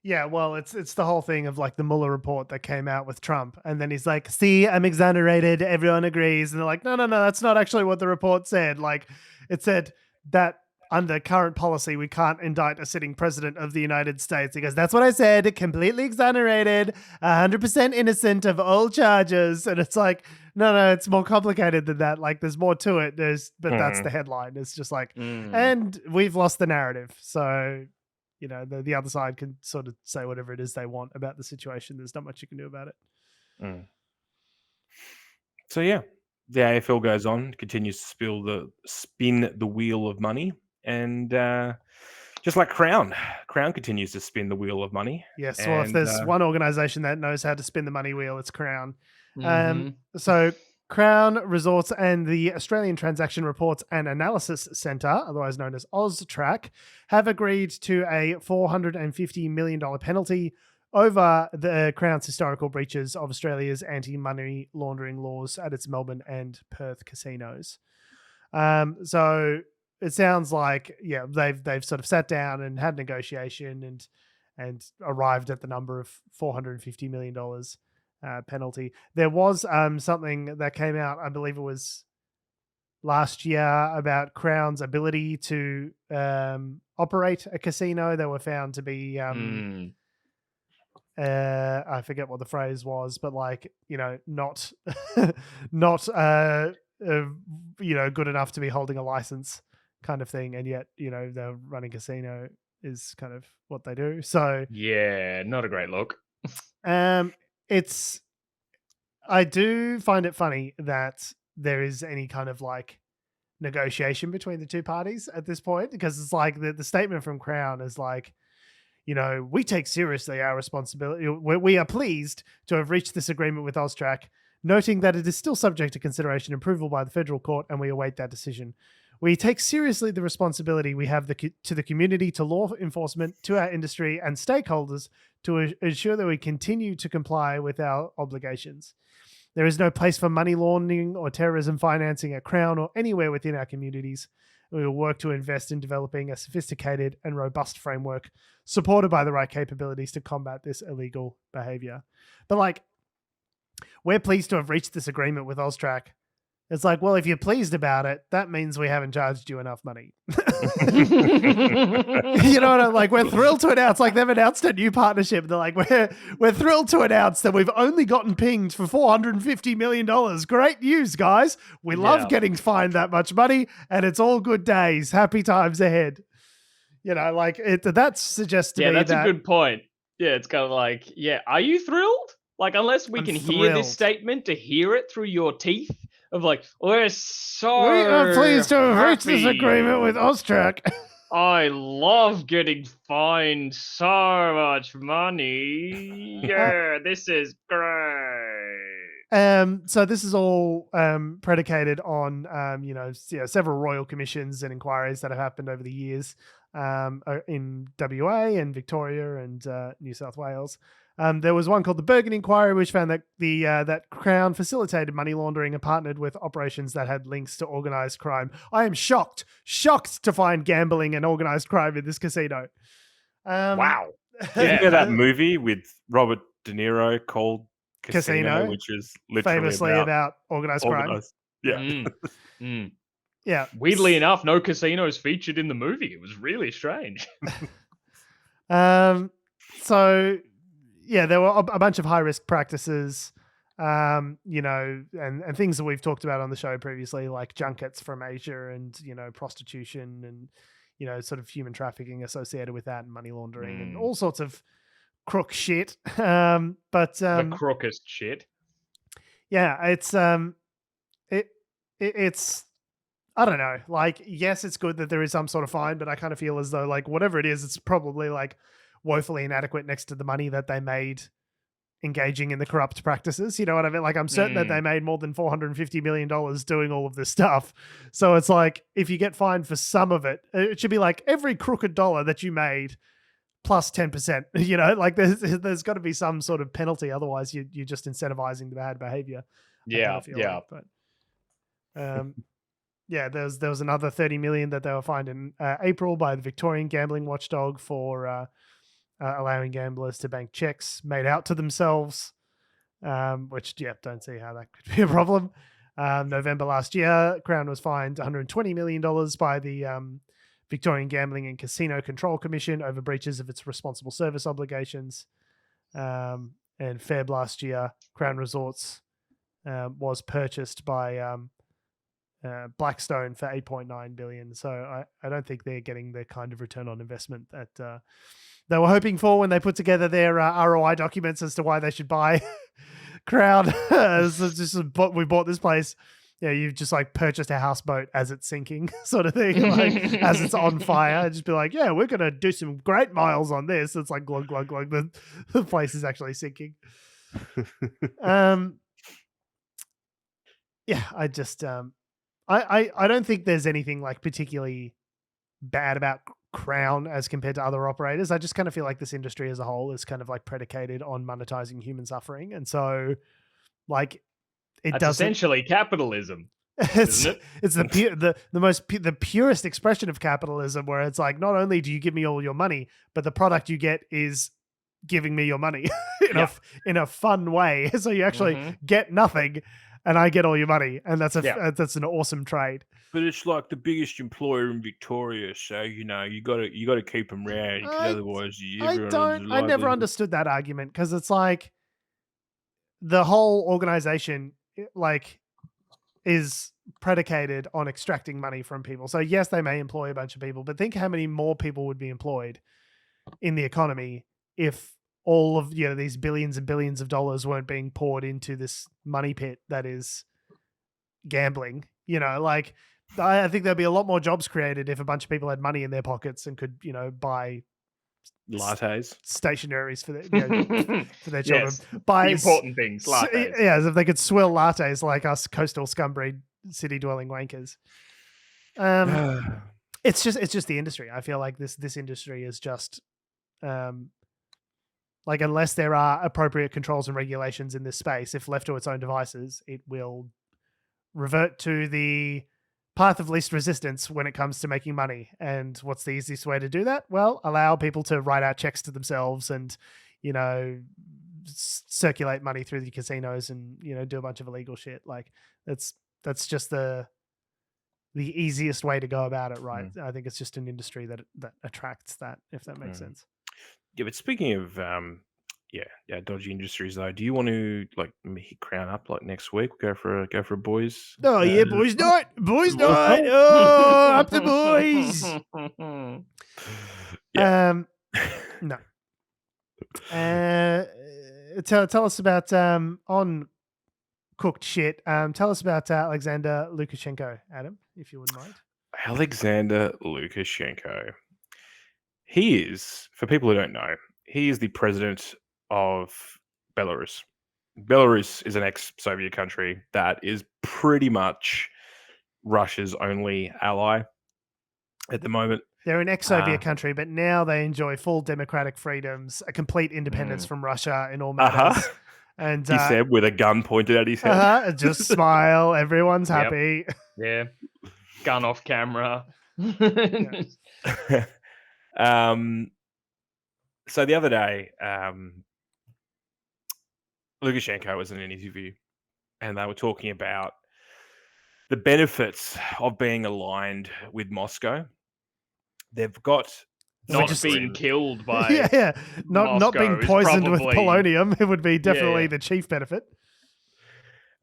Yeah, well, it's the whole thing of the Mueller report that came out with Trump, and then he's like, "See, I'm exonerated. Everyone agrees," and they're like, "No, that's not actually what the report said. It said that under current policy, we can't indict a sitting president of the United States. He goes, that's what I said, completely exonerated, 100% innocent of all charges. And it's like, no, it's more complicated than that. Like, there's more to it. But that's the headline. It's just like, and we've lost the narrative. So, you know, the other side can sort of say whatever it is they want about the situation. There's not much you can do about it. So, yeah, the AFL goes on, continues to spin the wheel of money. And just like Crown continues to spin the wheel of money. Yes, well, if there's one organisation that knows how to spin the money wheel, it's Crown. So Crown, Resorts and the Australian Transaction Reports and Analysis Centre, otherwise known as AUSTRAC, have agreed to a $450 million penalty over the Crown's historical breaches of Australia's anti-money laundering laws at its Melbourne and Perth casinos. So it sounds like, yeah, they've sort of sat down and had negotiation and arrived at the number of $450 million penalty. There was something that came out, I believe it was last year, about Crown's ability to operate a casino. They were found to be, I forget what the phrase was, but like, you know, not you know, good enough to be holding a license, kind of thing, and yet, you know, they're running casino is kind of what they do. So yeah, not a great look. I do find it funny that there is any kind of like negotiation between the two parties at this point, because it's like the statement from Crown is like, you know, we take seriously our responsibility. We are pleased to have reached this agreement with AUSTRAC, noting that it is still subject to consideration and approval by the federal court, and we await that decision. We take seriously the responsibility we have to the community, to law enforcement, to our industry and stakeholders to ensure that we continue to comply with our obligations. There is no place for money laundering or terrorism financing at Crown or anywhere within our communities. We will work to invest in developing a sophisticated and robust framework supported by the right capabilities to combat this illegal behavior. But like, we're pleased to have reached this agreement with AUSTRAC. It's like, well, if you're pleased about it, that means we haven't charged you enough money. You know what I'm like? We're thrilled to announce, like, they've announced a new partnership. They're like, we're thrilled to announce that we've only gotten pinged for $450 million. Great news, guys. We love getting fined that much money, and it's all good days. Happy times ahead. You know, like, that suggests to me that's a good point. Yeah, it's kind of like, yeah, are you thrilled? Like, unless we can hear this statement, to hear it through your teeth, of like, we are pleased to have reached this agreement with AUSTRAC. I love getting fined so much money. Yeah, this is great. So this is all predicated on you know, several royal commissions and inquiries that have happened over the years in WA and Victoria and New South Wales. There was one called the Bergen Inquiry, which found that that Crown facilitated money laundering and partnered with operations that had links to organised crime. I am shocked to find gambling and organised crime in this casino. Wow. Isn't there that movie with Robert De Niro called Casino, which is literally famously about organised crime? Yeah. Yeah. Weirdly enough, no casinos featured in the movie. It was really strange. So... yeah, there were a bunch of high-risk practices, you know, and things that we've talked about on the show previously, like junkets from Asia and, you know, prostitution and, you know, sort of human trafficking associated with that, and money laundering and all sorts of crook shit. The crookest shit. Yeah, it's it's I don't know. Like, yes, it's good that there is some sort of fine, but I kind of feel as though, like, whatever it is, it's probably like woefully inadequate next to the money that they made engaging in the corrupt practices. You know what I mean? Like, I'm certain that they made more than $450 million doing all of this stuff. So it's like, if you get fined for some of it, it should be like every crooked dollar that you made plus 10%, you know, like there's got to be some sort of penalty. Otherwise you're just incentivizing the bad behavior. Yeah. There was another 30 million that they were fined in April by the Victorian gambling watchdog for allowing gamblers to bank checks made out to themselves, which, don't see how that could be a problem. November last year, Crown was fined $120 million by the Victorian Gambling and Casino Control Commission over breaches of its responsible service obligations. And Feb last year, Crown Resorts was purchased by Blackstone for $8.9 billion. So I don't think they're getting the kind of return on investment that they were hoping for when they put together their ROI documents as to why they should buy Crown. We bought this place. Yeah, you've just like purchased a houseboat as it's sinking, sort of thing, like as it's on fire. Just be like, yeah, we're gonna do some great miles on this. It's like glug glug glug. The place is actually sinking. Yeah, I just I don't think there's anything like particularly bad about Crown as compared to other operators. I just kind of feel like this industry as a whole is kind of like predicated on monetizing human suffering, and so like. That's essentially capitalism, isn't it? It's the purest expression of capitalism, where it's like, not only do you give me all your money, but the product you get is giving me your money in a fun way. So you actually get nothing, and I get all your money, and that's an awesome trade. But it's like the biggest employer in Victoria, so you got to keep them around, because otherwise I never understood that argument, because it's like the whole organization like is predicated on extracting money from people. So yes, they may employ a bunch of people, but think how many more people would be employed in the economy if all of these billions and billions of dollars weren't being poured into this money pit that is gambling. Like I think there'd be a lot more jobs created if a bunch of people had money in their pockets and could buy lattes, stationaries for their children. Yes, buy important things, lattes. As if they could swill lattes like us coastal scumbreed city dwelling wankers. It's just the industry. I feel like this industry is just like, unless there are appropriate controls and regulations in this space, if left to its own devices, it will revert to the path of least resistance when it comes to making money. And what's the easiest way to do that? Well, allow people to write out checks to themselves and, circulate money through the casinos and, do a bunch of illegal shit. Like that's just the easiest way to go about it. Right. I think it's just an industry that attracts that, if that makes sense. Yeah. But speaking of, dodgy industries though. Do you want to like hit Crown up like next week? Go for a boys. Oh yeah, boys night. Oh, up the boys. No. Tell us about on cooked shit. Tell us about Alexander Lukashenko, Adam, if you wouldn't mind. Alexander Lukashenko. He is, for people who don't know, he is the president of Belarus. Belarus is an ex-Soviet country that is pretty much Russia's only ally at the moment. They're an ex-Soviet country, but now they enjoy full democratic freedoms, a complete independence from Russia in all matters. And he said with a gun pointed at his head. Just smile. Everyone's happy. Yeah. Gun off camera. So the other day, Lukashenko was in an interview, and they were talking about the benefits of being aligned with Moscow. They've got not being killed by not being poisoned with polonium. It would be definitely the chief benefit.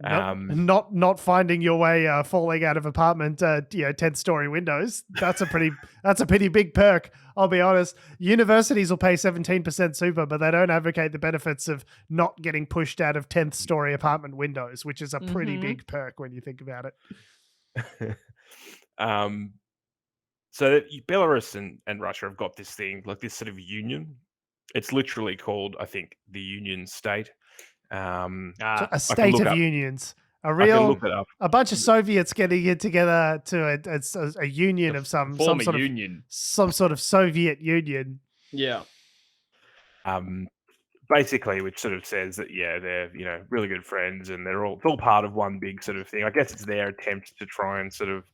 Not finding your way falling out of apartment 10th story windows. That's a pretty big perk, I'll be honest. Universities will pay 17% super, but they don't advocate the benefits of not getting pushed out of 10th story apartment windows, which is a pretty big perk when you think about it. So Belarus and Russia have got this thing, like this sort of union. It's literally called, I think, the Union State. A state of unions, a bunch of Soviets getting it together to a union of some sort of Soviet union. Yeah. Basically, which sort of says that they're really good friends and it's all part of one big sort of thing. I guess it's their attempt to try and sort of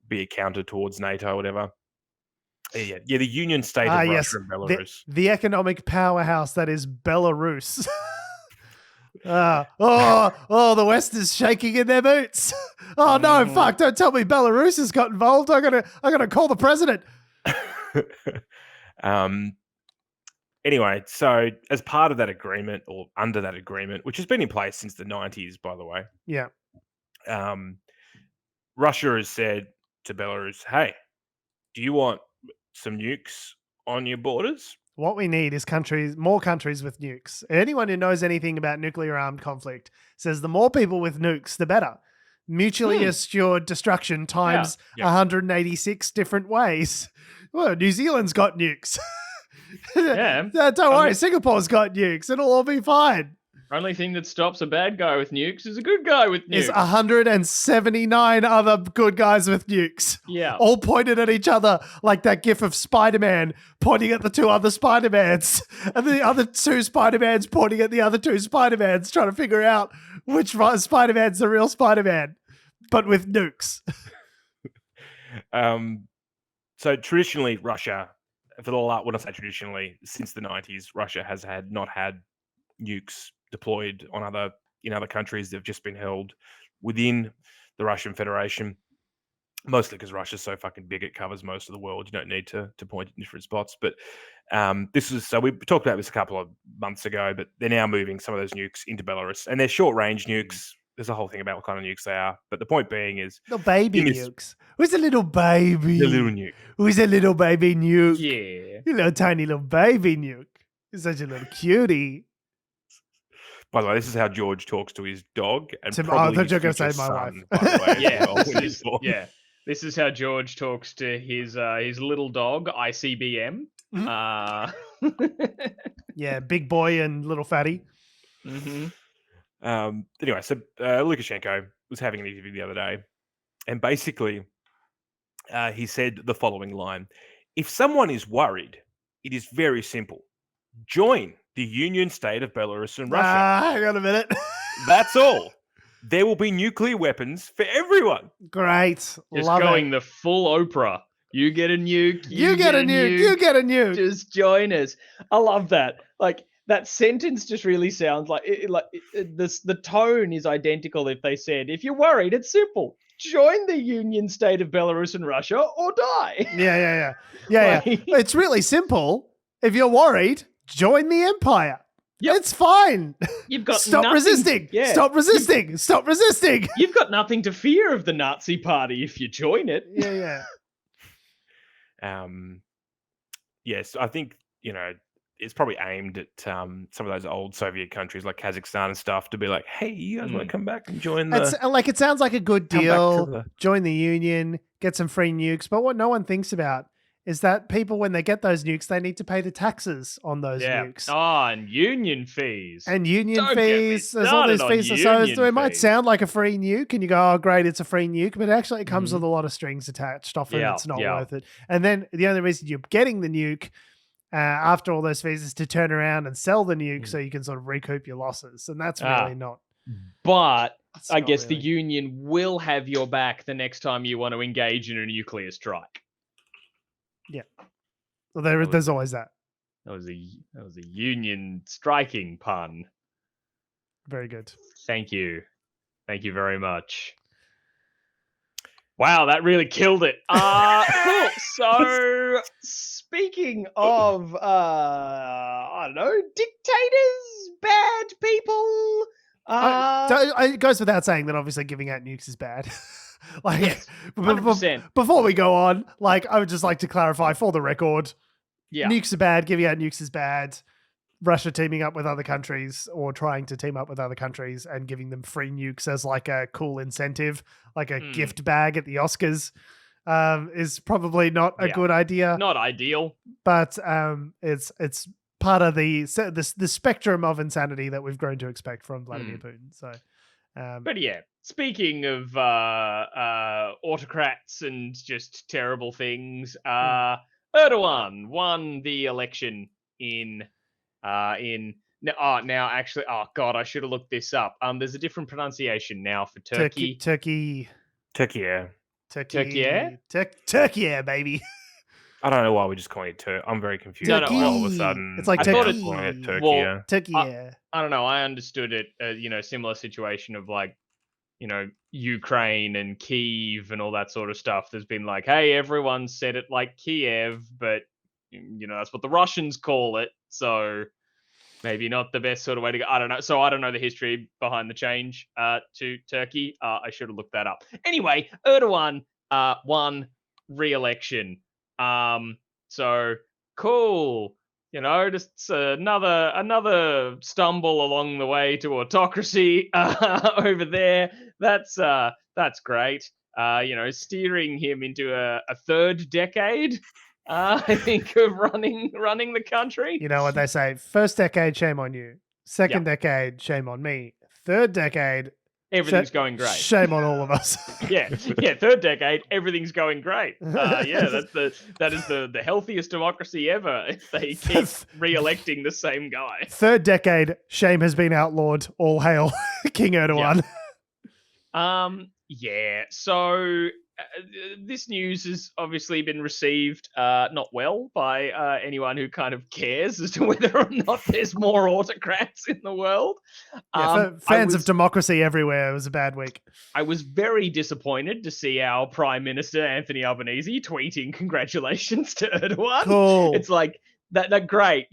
be a counter towards NATO or whatever. The Union State of Russia and Belarus, the economic powerhouse that is Belarus. The West is shaking in their boots. Oh no, fuck! Don't tell me Belarus has got involved. I'm gonna call the president. Anyway, so as part of that agreement, or under that agreement, which has been in place since the 90s, by the way, Yeah. Russia has said to Belarus, hey, do you want some nukes on your borders? What we need is more countries with nukes. Anyone who knows anything about nuclear armed conflict says the more people with nukes, the better. Mutually assured destruction times 186 different ways. Well, New Zealand's got nukes. Don't worry, Singapore's got nukes. It'll all be fine. Only thing that stops a bad guy with nukes is a good guy with nukes. There's 179 other good guys with nukes. Yeah. All pointed at each other like that gif of Spider-Man pointing at the two other Spider-Mans. And the other two Spider-Mans pointing at the other two Spider-Mans, trying to figure out which Spider-Man's the real Spider-Man, but with nukes. So traditionally, Russia, when I say traditionally, since the 90s, Russia has not had nukes deployed in other countries. They've just been held within the Russian Federation, mostly because Russia's so fucking big it covers most of the world. You don't need to point in different spots. But we talked about this a couple of months ago, but they're now moving some of those nukes into Belarus, and they're short range nukes. There's a whole thing about what kind of nukes they are, but the point being is the baby nukes. Who's a little baby? The little nuke. Who's a little baby nuke? Yeah, you little tiny little baby nuke. You're such a little cutie. By the way, this is how George talks to his dog. And I thought you were going to say my wife. By the way, this is how George talks to his little dog, ICBM. Yeah, big boy and little fatty. Mm-hmm. Anyway, so Lukashenko was having an interview the other day, and basically he said the following line: if someone is worried, it is very simple. Join the Union State of Belarus and Russia. Hang on a minute. That's all. There will be nuclear weapons for everyone. Great. Just Love going it. the full Oprah. You get a nuke. You get a nuke. You get a nuke. Just join us. I love that. Like, that sentence just really sounds like the tone is identical. If they said, if you're worried, it's simple. Join the Union State of Belarus and Russia or die. Yeah. It's really simple. If you're worried, join the empire. Yep. It's fine. You've got Stop resisting. Yeah. Stop resisting. Stop resisting. You've got nothing to fear of the Nazi party if you join it. Yeah. Yes, I think, it's probably aimed at some of those old Soviet countries like Kazakhstan and stuff to be like, hey, you guys want to come back and join the... it sounds like a good deal. Join the Union, get some free nukes. But what no one thinks about is that people, when they get those nukes, they need to pay the taxes on those nukes. Oh, and union fees. There's all these fees. So it might sound like a free nuke, and you go, oh, great, it's a free nuke. But actually, it comes with a lot of strings attached. Often it's not worth it. And then the only reason you're getting the nuke after all those fees is to turn around and sell the nuke so you can sort of recoup your losses. And that's really not. But I guess the Union will have your back the next time you want to engage in a nuclear strike. Yeah. Well, there's always that. That was a Union striking pun. Very good. Thank you. Thank you very much. Wow, that really killed it. Cool. So, speaking of, I don't know, dictators, bad people. It goes without saying that obviously giving out nukes is bad. Yes, 100%. Before we go on, I would just like to clarify for the record, nukes are bad, giving out nukes is bad. Russia teaming up with other countries or trying to team up with other countries and giving them free nukes as like a cool incentive, like a gift bag at the Oscars, is probably not a good idea. Not ideal. But it's part of the spectrum of insanity that we've grown to expect from Vladimir Putin. So, but yeah, speaking of autocrats and just terrible things, Erdoğan won the election now actually, oh god, I should have looked this up. There's a different pronunciation now for Turkey. Turkey, baby. I don't know why we're just calling it Turkey. I'm very confused. Turkey. All of a sudden, it's like I Turkey. Turkey. Turkey. I don't know. I understood it. Similar situation of Ukraine and Kyiv and all that sort of stuff. There's been like, hey, everyone said it like Kiev, but that's what the Russians call it. So maybe not the best sort of way to go. I don't know. So I don't know the history behind the change to Turkey. I should have looked that up. Anyway, Erdoğan won re-election. So cool. Just another stumble along the way to autocracy over there. That's great. Steering him into a third decade. I think of running the country. You know what they say? First decade, shame on you. Second decade, shame on me. Third decade, everything's going great. Shame on all of us. yeah. Third decade, everything's going great. That is the healthiest democracy ever. If they keep re-electing the same guy. Third decade, shame has been outlawed. All hail King Erdoğan. So this news has obviously been received not well by anyone who kind of cares as to whether or not there's more autocrats in the world. For fans of democracy everywhere, it was a bad week. I was very disappointed to see our Prime Minister, Anthony Albanese, tweeting congratulations to Erdoğan. Cool. It's like, that great.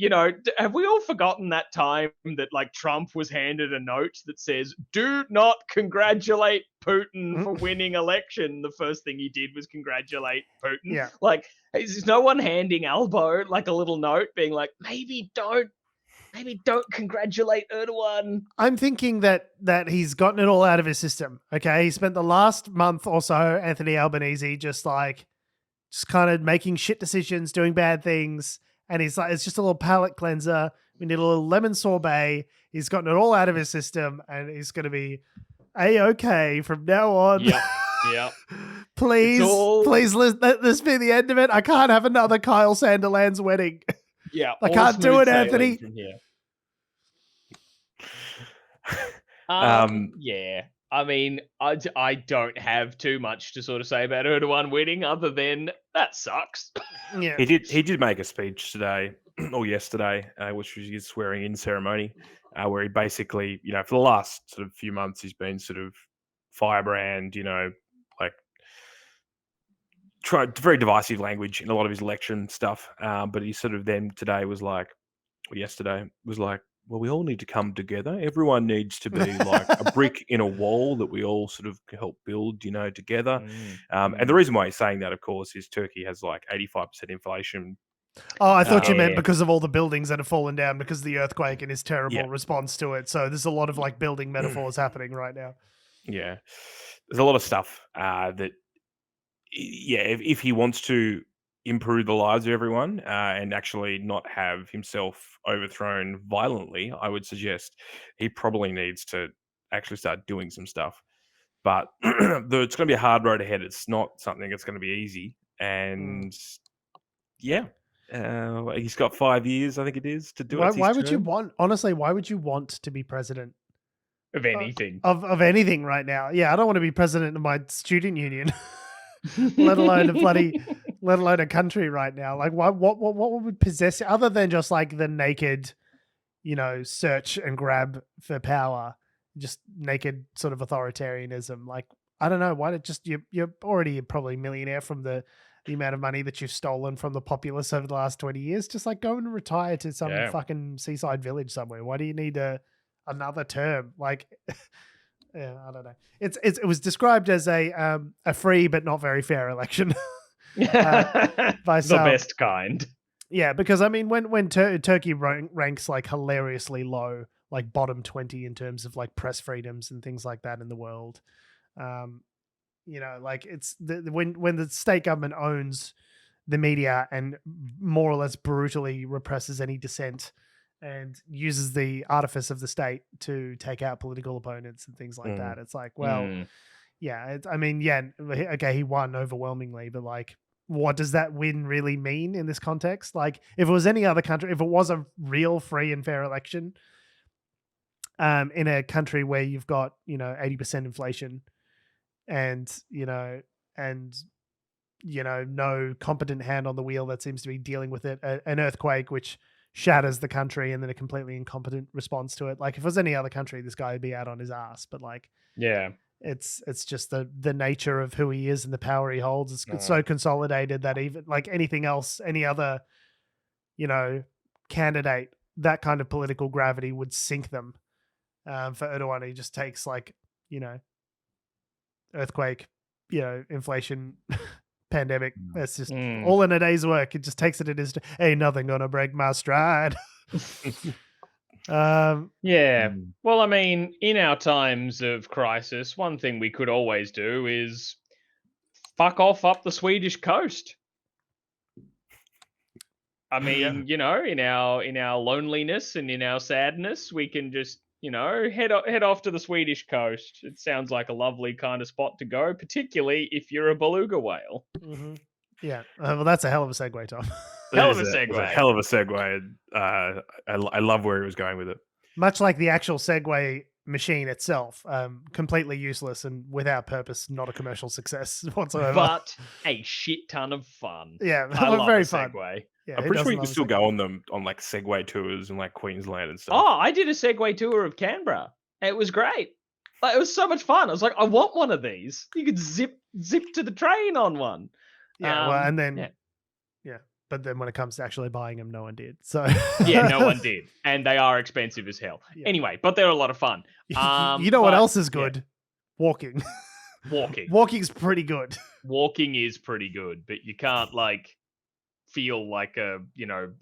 Have we all forgotten that time that like Trump was handed a note that says, do not congratulate Putin for winning election? The first thing he did was congratulate Putin. Yeah. Like, is no one handing Albo like a little note being like, maybe don't congratulate Erdoğan? I'm thinking that he's gotten it all out of his system. Okay. He spent the last month or so, Anthony Albanese, just kind of making shit decisions, doing bad things. And he's like, it's just a little palate cleanser. We need a little lemon sorbet. He's gotten it all out of his system, and he's going to be A-okay from now on. Yeah. Please let this be the end of it. I can't have another Kyle Sanderland's wedding. Yeah. I can't do it, Anthony. Yeah. I mean, I don't have too much to sort of say about Erdoğan winning other than that sucks. Yeah. He did make a speech today or yesterday, which was his swearing in ceremony, where he basically, for the last sort of few months, he's been sort of firebrand, like tried very divisive language in a lot of his election stuff. But he sort of then today was like, or yesterday was like, well, we all need to come together. Everyone needs to be like a brick in a wall that we all sort of help build, together. And the reason why he's saying that, of course, is Turkey has like 85% inflation. Oh, I thought you meant because of all the buildings that have fallen down because of the earthquake and his terrible response to it. So there's a lot of like building metaphors happening right now. Yeah. There's a lot of stuff that, if he wants to improve the lives of everyone and actually not have himself overthrown violently, I would suggest he probably needs to actually start doing some stuff. But it's going to be a hard road ahead. It's not something that's going to be easy. And he's got 5 years, I think it is, to do it. Why would you want to be president of anything? Of anything right now? Yeah, I don't want to be president of my student union. let alone a country right now. Like, what would possess other than just like the naked, search and grab for power, just naked sort of authoritarianism? Like, I don't know. Why did you're already probably a millionaire from the amount of money that you've stolen from the populace over the last 20 years. Just like go and retire to some fucking seaside village somewhere. Why do you need another term? Like. Yeah, I don't know. It was described as a free but not very fair election by some, the best kind. Yeah, because I mean, when Turkey ranks like hilariously low, like bottom 20 in terms of like press freedoms and things like that in the world, like it's when the state government owns the media and more or less brutally represses any dissent. And uses the artifice of the state to take out political opponents and things like that. It's like, well, okay, he won overwhelmingly, but like, what does that win really mean in this context? Like, if it was any other country, if it was a real free and fair election, in a country where you've got 80% inflation, and no competent hand on the wheel that seems to be dealing with it, an earthquake which shatters the country and then a completely incompetent response to it. Like if it was any other country, this guy would be out on his ass. But like, it's just the nature of who he is and the power he holds. It's so consolidated that even like anything else, any other, candidate, that kind of political gravity would sink them. For Erdoğan, he just takes earthquake, inflation, pandemic. That's just all in a day's work. It just takes it in his. Ain't nothing gonna break my stride. Yeah. Well, I mean, in our times of crisis, one thing we could always do is fuck off up the Swedish coast. I mean, in our loneliness and in our sadness, we can just, head off to the Swedish coast. It sounds like a lovely kind of spot to go, particularly if you're a beluga whale. Mm-hmm. Yeah. Well, that's a hell of a segue, Tom. Hell of a segue. Hell of a segue. I love where he was going with it. Much like the actual segue machine itself, completely useless and without purpose, not a commercial success whatsoever. But a shit ton of fun. Yeah, I love very fun. Segway. Yeah, I'm pretty sure you can still go on them on like Segway tours in like Queensland and stuff. Oh, I did a Segway tour of Canberra. It was great. Like, it was so much fun. I was like, I want one of these. You could zip to the train on one. Yeah, well, and then but then when it comes to actually buying them, no one did. So yeah, no one did, and they are expensive as hell. Yeah. Anyway, but they're a lot of fun. What else is good? Yeah. Walking. Walking's pretty good. Walking is pretty good, but you can't feel like a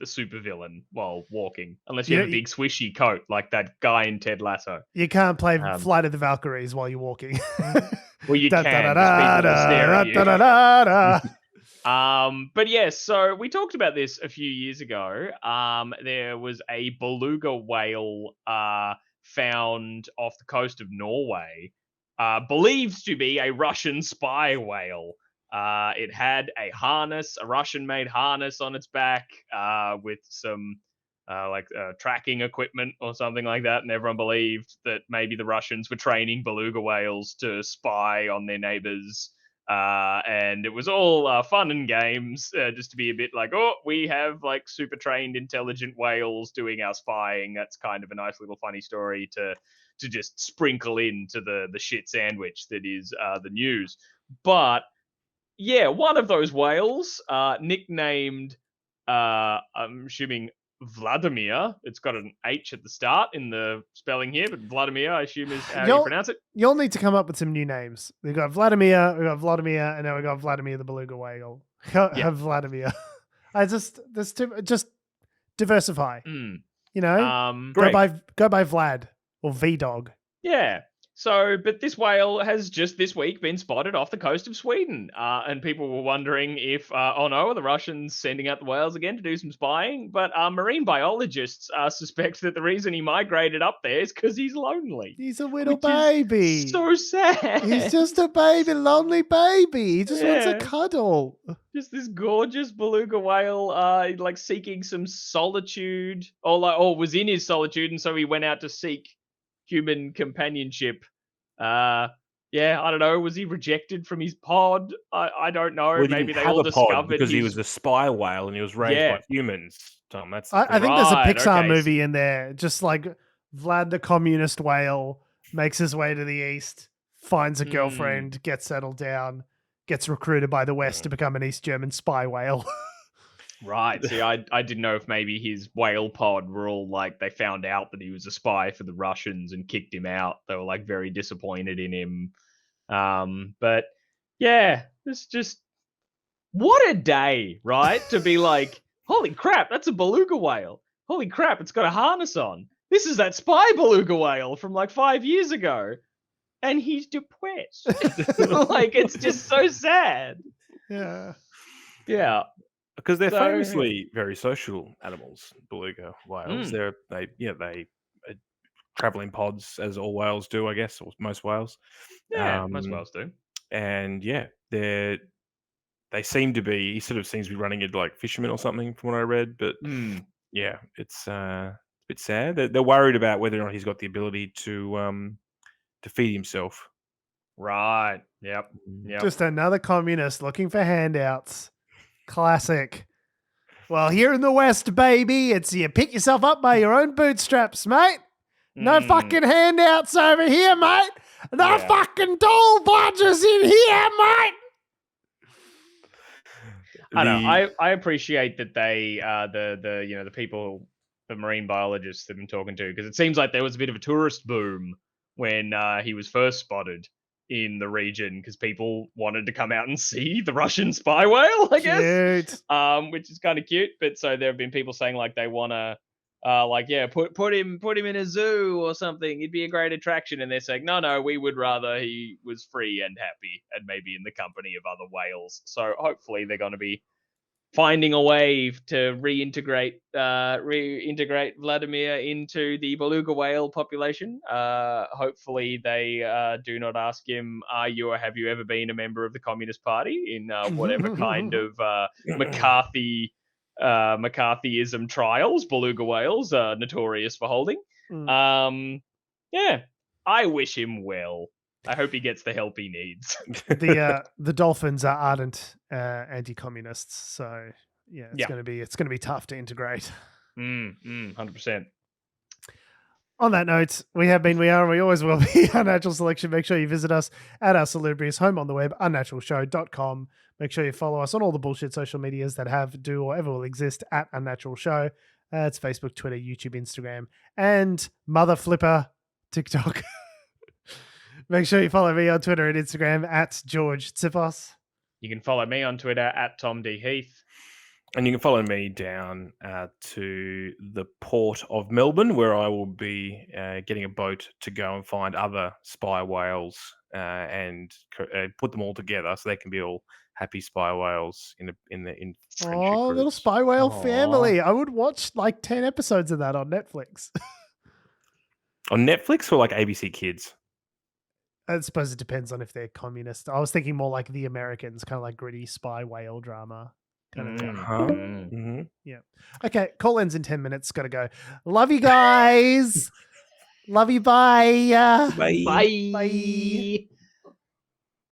supervillain while walking unless you have a big swishy coat like that guy in Ted Lasso. You can't play Flight of the Valkyries while you're walking. Well, you can. But yes, so we talked about this a few years ago. There was a beluga whale found off the coast of Norway, believed to be a Russian spy whale. It had a Russian-made harness on its back with some tracking equipment or something like that, and everyone believed that maybe the Russians were training beluga whales to spy on their neighbors. And it was all fun and games, just to be a bit like, oh, we have super trained intelligent whales doing our spying. That's kind of a nice little funny story to just sprinkle into the shit sandwich that is the news. But yeah, one of those whales, nicknamed, I'm assuming Vladimir. It's got an H at the start in the spelling here, but Vladimir, I assume, is how you pronounce it. You'll need to come up with some new names. We've got Vladimir, and now we've got Vladimir the beluga whale. Vladimir. Just diversify. Go by Vlad or V-Dog. Yeah. So, but this whale has just this week been spotted off the coast of Sweden. And people were wondering if, are the Russians sending out the whales again to do some spying? But marine biologists suspect that the reason he migrated up there is because he's lonely. He's a little baby. So sad. He's just a baby, lonely baby. He just wants a cuddle. Just this gorgeous beluga whale, seeking some solitude, or was in his solitude, and so he went out to seek human companionship. I don't know. Was he rejected from his pod? I don't know. Well, maybe they all discovered because he was a spy whale and he was raised by humans. Tom, that's I think there's a Pixar movie in there, just like Vlad the communist whale makes his way to the east, finds a girlfriend, gets settled down, gets recruited by the West to become an East German spy whale. Right. See, I didn't know if maybe his whale pod were all they found out that he was a spy for the Russians and kicked him out. They were very disappointed in him. But yeah, it's just what a day, right? To be holy crap, that's a beluga whale. Holy crap, it's got a harness on. This is that spy beluga whale from 5 years ago. And he's depressed. It's just so sad. Yeah. Yeah. Because they're famously very social animals, beluga whales. They travel in pods, as all whales do, I guess, or most whales. Yeah, most whales do. And they seem to be. He sort of seems to be running into fishermen or something, from what I read. But it's a bit sad. They're worried about whether or not he's got the ability to feed himself. Right. Yep. Just another communist looking for handouts. Classic. Well, here in the West, baby, it's you pick yourself up by your own bootstraps, mate. No fucking handouts over here, mate. The fucking toll barges in here, mate. I know. I appreciate that they the people, the marine biologists that I'm talking to, because it seems like there was a bit of a tourist boom when he was first spotted in the region, because people wanted to come out and see the Russian spy whale, I guess. Which is kind of cute. But so there have been people saying like they want to put him in a zoo or something. He'd be a great attraction. And they're saying, no, we would rather he was free and happy and maybe in the company of other whales. So hopefully they're going to be finding a way to reintegrate Vladimir into the beluga whale population. Hopefully they do not ask him, are you or have you ever been a member of the Communist Party in whatever kind of McCarthyism trials beluga whales are notorious for holding. I wish him well. I hope he gets the help he needs. The dolphins are ardent anti-communists, so it's going to be tough to integrate. 100%. On that note, we are, and we always will be Unnatural Selection. Make sure you visit us at our salubrious home on the web, unnaturalshow.com. Make sure you follow us on all the bullshit social medias that have, do, or ever will exist at Unnatural Show. It's Facebook, Twitter, YouTube, Instagram, and Mother Flipper TikTok. Make sure you follow me on Twitter and Instagram at George Tsipos. You can follow me on Twitter at Tom D. Heath. And you can follow me down to the port of Melbourne, where I will be getting a boat to go and find other spy whales and put them all together so they can be all happy spy whales in friendship groups. Little spy whale family. I would watch like 10 episodes of that on Netflix. On Netflix or like ABC Kids? I suppose it depends on if they're communist. I was thinking more like The Americans, kind of like gritty spy whale drama. Yeah. Okay, call ends in 10 minutes. Gotta go. Love you guys. Love you. Bye. Bye. Bye.